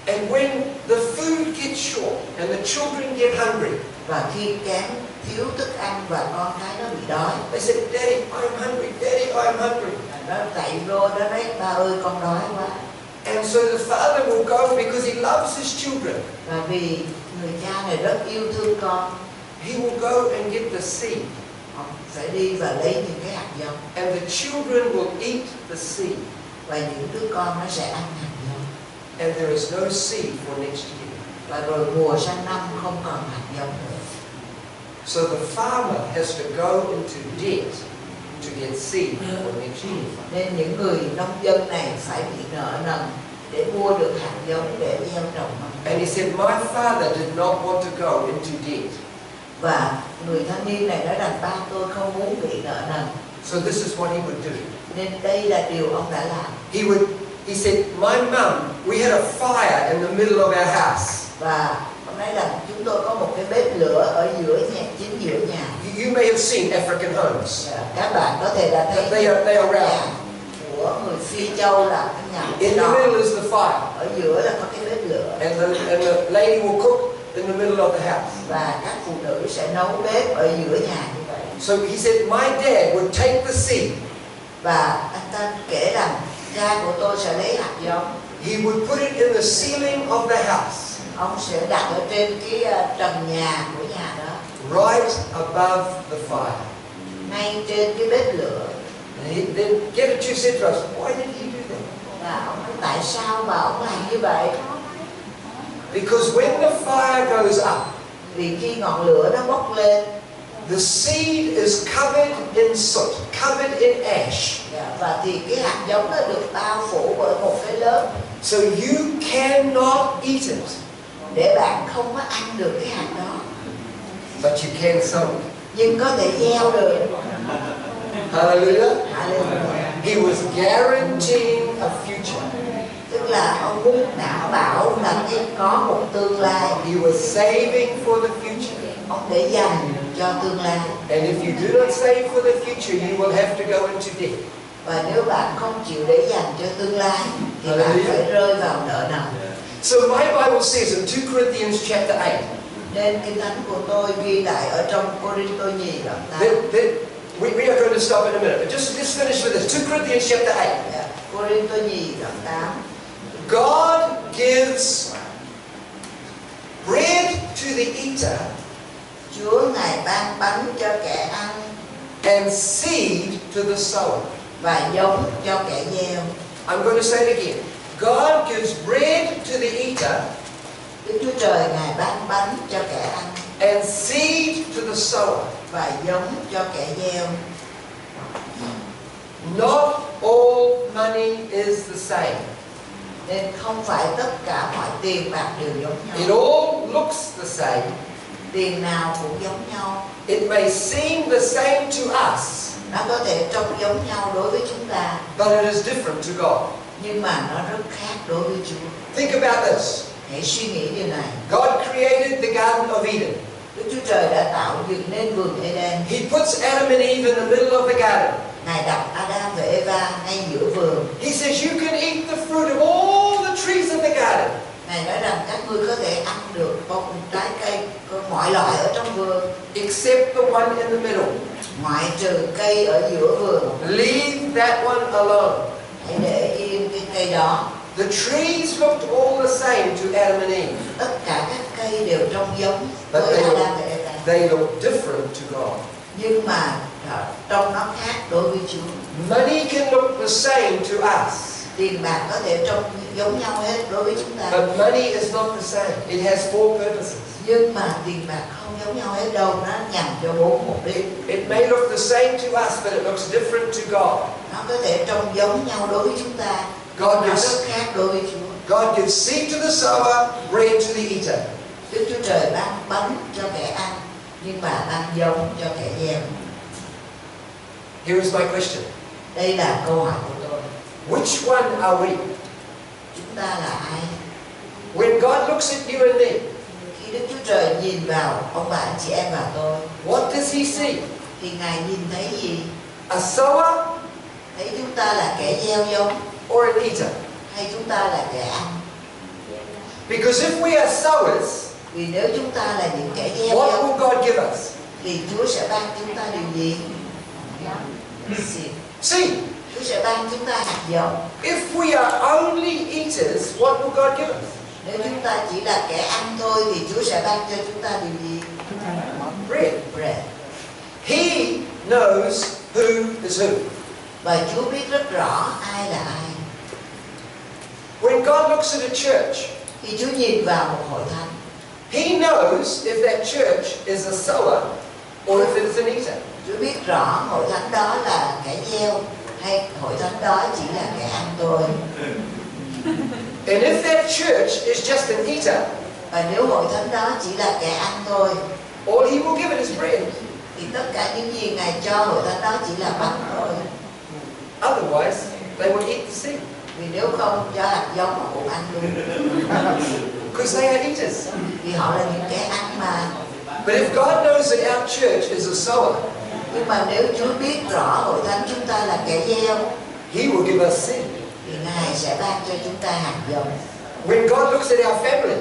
And when the food gets short and the children get hungry, và khi kém thiếu thức ăn và con cái nó bị đói, they said, Daddy, I'm hungry. Daddy, I'm hungry. Nó chạy vô nó nói, ba ơi con đói quá. And so the father will go because he loves his children. Và vì người cha này rất yêu thương con, He will go and get the seed. ông sẽ đi và lấy những cái hạt giống. And the children will eat the seed. Và những đứa con nó sẽ ăn hạt giống. And there is no seed for next year. Và rồi mùa sang năm không còn hạt giống nữa. So the farmer has to go into debt to get seed for next year. Nên những người nông dân này phải bị nợ nần để mua được hạt giống để gieo trồng. And he said, my father did not want to go into debt. Và người thanh niên này nói rằng ba tôi không muốn bị nợ nần. So this is what he would do. Nên đây là điều ông đã làm. He said, my mum, we had a fire in the middle of our house. Và ông nói rằng chúng tôi có một cái bếp lửa ở giữa nhà, chính giữa nhà. You may have seen African homes. Các bạn có thể đã thấy they are round. Của người Phi Châu là cái nhà. In the middle is the fire. Ở giữa là có cái bếp lửa. And the lady will cook in the middle of the house. Và các phụ nữ sẽ nấu bếp ở giữa nhà như vậy. So he said, my dad would take the seed. Và anh ta kể rằng cha của tôi sẽ lấy hạt giống. He would put it in the ceiling of the house. Ông sẽ đặt ở trên cái trần nhà của nhà đó. Right above the fire. Ngay trên cái bếp lửa. And then Getachew said to us, why did he do that? Và ông nói tại sao mà ông làm như vậy? Because when the fire goes up, vì khi ngọn lửa nó bốc lên, the seed is covered in soot, covered in ash. Và thì cái hạt giống nó được bao phủ bởi một cái lớp. So you cannot eat it. Để bạn không có ăn được cái hạt đó. But you can sow it. Nhưng có thể gieo được. Hallelujah. Hallelujah. He was guaranteeing a future. Tức là ông muốn đảm bảo là có một tương lai. He was saving for the future. Ông để dành cho tương lai. And if you do not save for the future, you will have to go into debt. Và nếu bạn không chịu để dành cho tương lai thì bạn phải rơi vào nợ nần. So my Bible says in 2 Corinthians chapter 8. Nên kinh thánh của tôi ghi lại ở trong Cô-rinh-tô nhì đoạn 8. We are going to stop in a minute, but just let's finish with this. 2 Corinthians chapter 8. Cô-rinh-tô nhì đoạn 8. God gives bread to the eater Chúa Ngài ban bánh cho kẻ ăn and seed to the sower. và giống cho kẻ gieo. I'm going to say it again. God gives bread to the eater Đức Chúa Trời Ngài ban bánh cho kẻ ăn and seed to the sower. và giống cho kẻ gieo. Not all money is the same. Nên không phải tất cả mọi tiền bạc đều giống It nhau. all looks the same. Tiền nào cũng giống nhau. It may seem the same to us, Nó có thể trông giống nhau đối với chúng ta, but it is different to God. nhưng mà nó rất khác đối với Chúa. Think about this. Hãy suy nghĩ điều này. God created the Garden of Eden. Đức Chúa Trời đã tạo dựng nên vườn Eden. He puts Adam and Eve in the middle of the garden. Ngài đặt Adam và Eva ngay giữa vườn. He says you can eat the fruit of all the trees of the garden, Ngài nói rằng các ngươi có thể ăn được bông trái cây, có mọi loại ở trong vườn, except the one in the middle. ngoại trừ cây ở giữa vườn. Leave that one alone. Hãy để yên cái cây đó. The trees looked all the same to Adam and Eve. Tất cả các cây đều trông giống But với Adam và Eva, they look different to God. nhưng mà trông nó khác đối với Chúa. Money can look the same to us, Tiền bạc có thể trông giống nhau hết đối với chúng ta, but money is not the same. It has four purposes. nhưng mà tiền bạc không giống nhau hết đâu. Nó nhằm cho 4 mục đích. It may look the same to us, but it looks different to God. Nó có thể trông giống nhau đối với chúng ta, God nó gives, rất khác đối với Chúa. God gives seed to the sower, bread to the eater. Đức Chúa Trời ban bánh cho kẻ ăn, nhưng mà ban giống cho kẻ gieo. Here is my question. Đây là câu hỏi của tôi. Which one are we? Chúng ta là ai? When God looks at you and me, Khi Đức Chúa Trời nhìn vào ông bà, anh chị em và tôi, what does He see? thì Ngài nhìn thấy gì? A sower Thấy chúng ta là kẻ gieo giống, or an eater? hay chúng ta là kẻ ăn? Because if we are sowers, Vì nếu chúng ta là những kẻ gieo what giống, will God give us? thì Chúa sẽ ban chúng ta điều gì? Seed. Seed. Chúa sẽ ban chúng ta hạt giống. If we are only eaters, what will God give us? Nếu chúng ta chỉ là kẻ ăn thôi, thì Chúa sẽ ban cho chúng ta điều gì? Bread. Bread. He knows who is who. Và Chúa biết rất rõ ai là ai. When God looks at a church, Khi Chúa nhìn vào một hội thánh, He knows if that church is a sower or if it is an eater. Chúa biết rõ hội thánh đó là kẻ gieo hay hội thánh đó chỉ là kẻ ăn thôi. And if that church is just an eater, Và nếu hội thánh đó chỉ là kẻ ăn thôi, all He will give it is bread. thì tất cả những gì Ngài cho hội thánh đó chỉ là bánh thôi. Otherwise, they will eat the seed. Vì nếu không cho hạt giống mà cũng ăn luôn. Because they are eaters. Vì họ là những kẻ ăn mà. But if God knows that our church is a sower, Nhưng mà nếu Chúa biết rõ hội thánh chúng ta là kẻ gieo, He will give us seed. thì Ngài sẽ ban cho chúng ta hạt giống. When God looks at our family,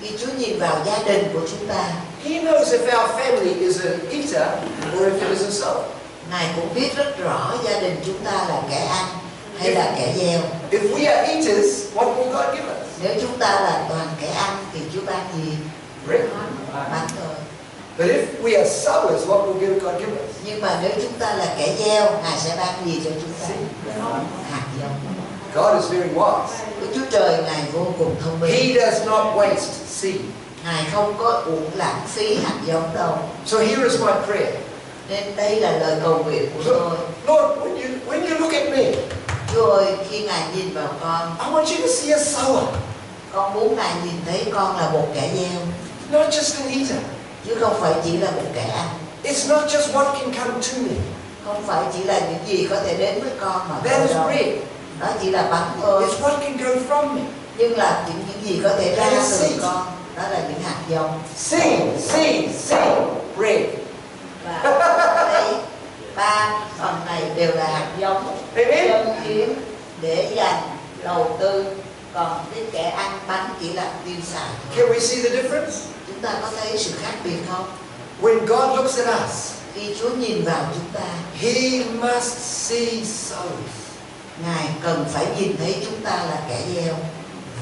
Khi Chúa nhìn vào gia đình của chúng ta, He knows if our family is an eater or if it is a sower. Ngài cũng biết rất rõ gia đình chúng ta là kẻ ăn hay là kẻ gieo. If we are eaters, what will God give us? Nếu chúng ta là toàn kẻ ăn thì Chúa ban gì? Bread. Bánh thôi. But if we are sowers, what will God give us? Nhưng mà nếu chúng ta là kẻ gieo, Ngài sẽ ban gì cho chúng ta? Hạt giống. God is very wise. Đức Chúa Trời Ngài vô cùng thông minh. He does not waste seed. Ngài không có uổng lãng phí hạt giống đâu. So here is my prayer. Nên đây là lời cầu nguyện của tôi. Lord, when you look at me, Chúa ơi, khi Ngài nhìn vào con, I want you to see a sower, con muốn Ngài nhìn thấy con là một kẻ gieo, not just an eater. chứ không phải chỉ là một kẻ ăn. It's not just what can come to me. Không phải chỉ là những gì có thể đến với con mà That thôi is đâu. bread. Đó chỉ là bánh thôi. It's what can go from me. Nhưng là những gì có thể ra That is từ seed. con, đó là những hạt giống. Seed, bread. Và ở đây ba phần này đều là hạt giống, Amen. dân hiến để dành đầu tư, còn cái kẻ ăn bánh chỉ là tiêu xài. Can we see the difference? Chúng ta có thấy sự khác biệt không? When God looks at us, Khi Chúa nhìn vào chúng ta, He must see souls. Ngài cần phải nhìn thấy chúng ta là kẻ gieo.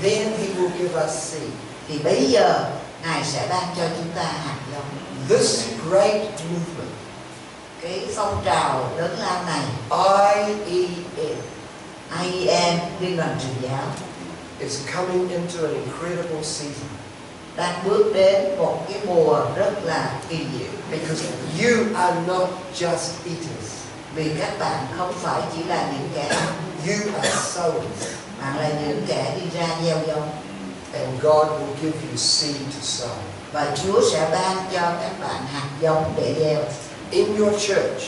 then He will give us seed. thì bấy giờ Ngài sẽ ban cho chúng ta hạt giống. This great movement, Cái phong trào lớn lao này, I.E.M. Liên đoàn Truyền giáo, is coming into an incredible season. đang bước đến một cái mùa rất là kỳ diệu. Because you are not just eaters. Vì các bạn không phải chỉ là những kẻ ăn, You are sowers. bạn là những kẻ đi ra gieo giống. And God will give you seed to sow. Và Chúa sẽ ban cho các bạn hạt giống để gieo. In your church,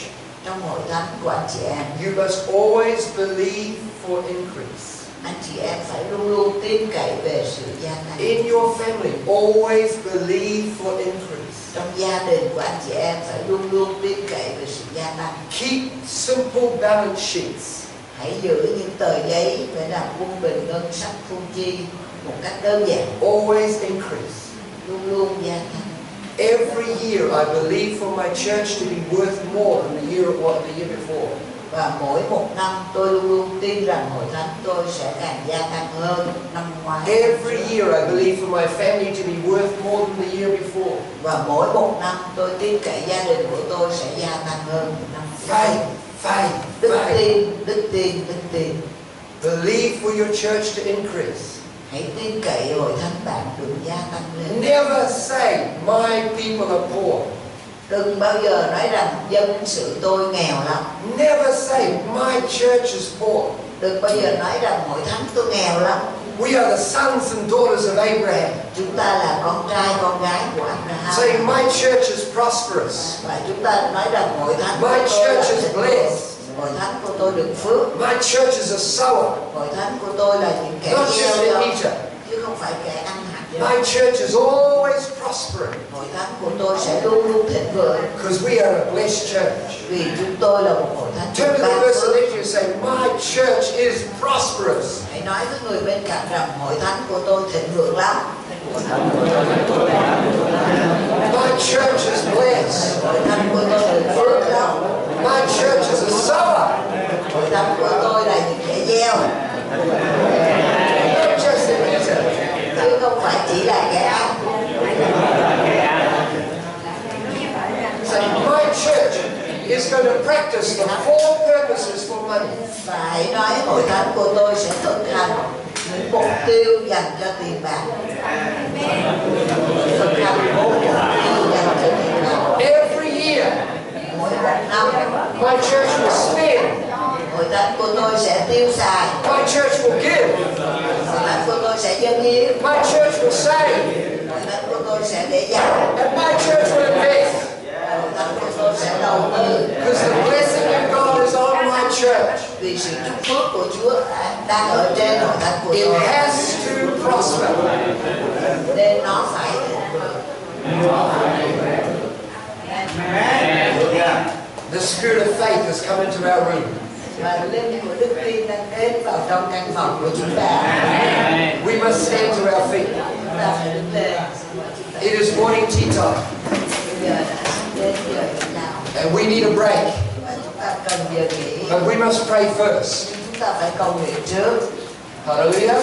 Trong hội thánh của anh chị em, you must always believe for increase. anh chị em phải luôn luôn tin cậy về sự gia tăng. In your family, always believe for increase. Trong gia đình của anh chị em phải luôn luôn tin cậy về sự gia tăng. Keep simple balance sheets. Hãy giữ những tờ giấy để làm quân bình ngân sách thu chi một cách đơn giản. Always increase. Luôn luôn gia tăng. Every year, I believe for my church to be worth more than the year before. Và mỗi một năm tôi luôn luôn tin rằng hội thánh tôi sẽ càng gia tăng hơn năm ngoái. Every year, I believe for my family to be worth more than the year before. Và mỗi một năm tôi tin cậy gia đình của tôi sẽ gia tăng hơn năm ngoái. Faith. Đức tin. Believe for your church to increase. Hãy tin cậy hội thánh bạn được gia tăng lên. Never say, my people are poor. Đừng bao giờ nói rằng dân sự tôi nghèo lắm. Never say, my church is poor. Đừng bao giờ nói rằng hội thánh tôi nghèo lắm. We are the sons and daughters of Abraham. Chúng ta là con trai con gái của Abraham. Say, my church is prosperous. Và chúng ta nói rằng hội thánh của My tôi là church is thịnh vượng. blessed. Hội thánh của tôi được phước. My church is a sower, Hội thánh của tôi là những kẻ not just gieo an giống, eater. chứ không phải kẻ ăn hạt giống. My church is always prospering Hội thánh của tôi sẽ luôn luôn thịnh vượng, because we are a blessed church. vì chúng tôi là một hội thánh Turn được to the ban person phước. next to you and say, my church is prosperous. Hãy nói với người bên cạnh rằng hội thánh của tôi thịnh vượng lắm. My church is blessed. Hội thánh của tôi được phước lắm. My church is a sower, Hội thánh của tôi là những kẻ gieo, not just an eater. chứ không phải chỉ là kẻ ăn. Say, my church is going to practice the four purposes for money. Và hãy nói hội thánh của tôi sẽ thực hành những mục tiêu dành cho tiền bạc. Thực hành 4 mục tiêu dành cho tiền bạc. Every year, Mỗi một năm, my church will spend. hội thánh của tôi sẽ tiêu xài. My church will give. Hội thánh của tôi sẽ dâng hiến. My church will save. Hội thánh của tôi sẽ để dành. And my church will invest. Hội thánh của tôi sẽ đầu tư. Because the blessing of God is on my church. Vì sự chúc phước của Chúa đang ở trên hội thánh của It tôi, has to prosper. nên nó phải thịnh vượng. The spirit of faith has come into our room. Và linh của đức tin đang đến vào trong căn phòng của chúng ta. We must stand to our feet. Chúng ta phải đứng lên. It is morning tea time. Bây giờ đã đến giờ nghỉ nào And we need a break. và chúng ta cần giờ nghỉ. But we must pray first. Chúng ta phải cầu nguyện trước. Hallelujah.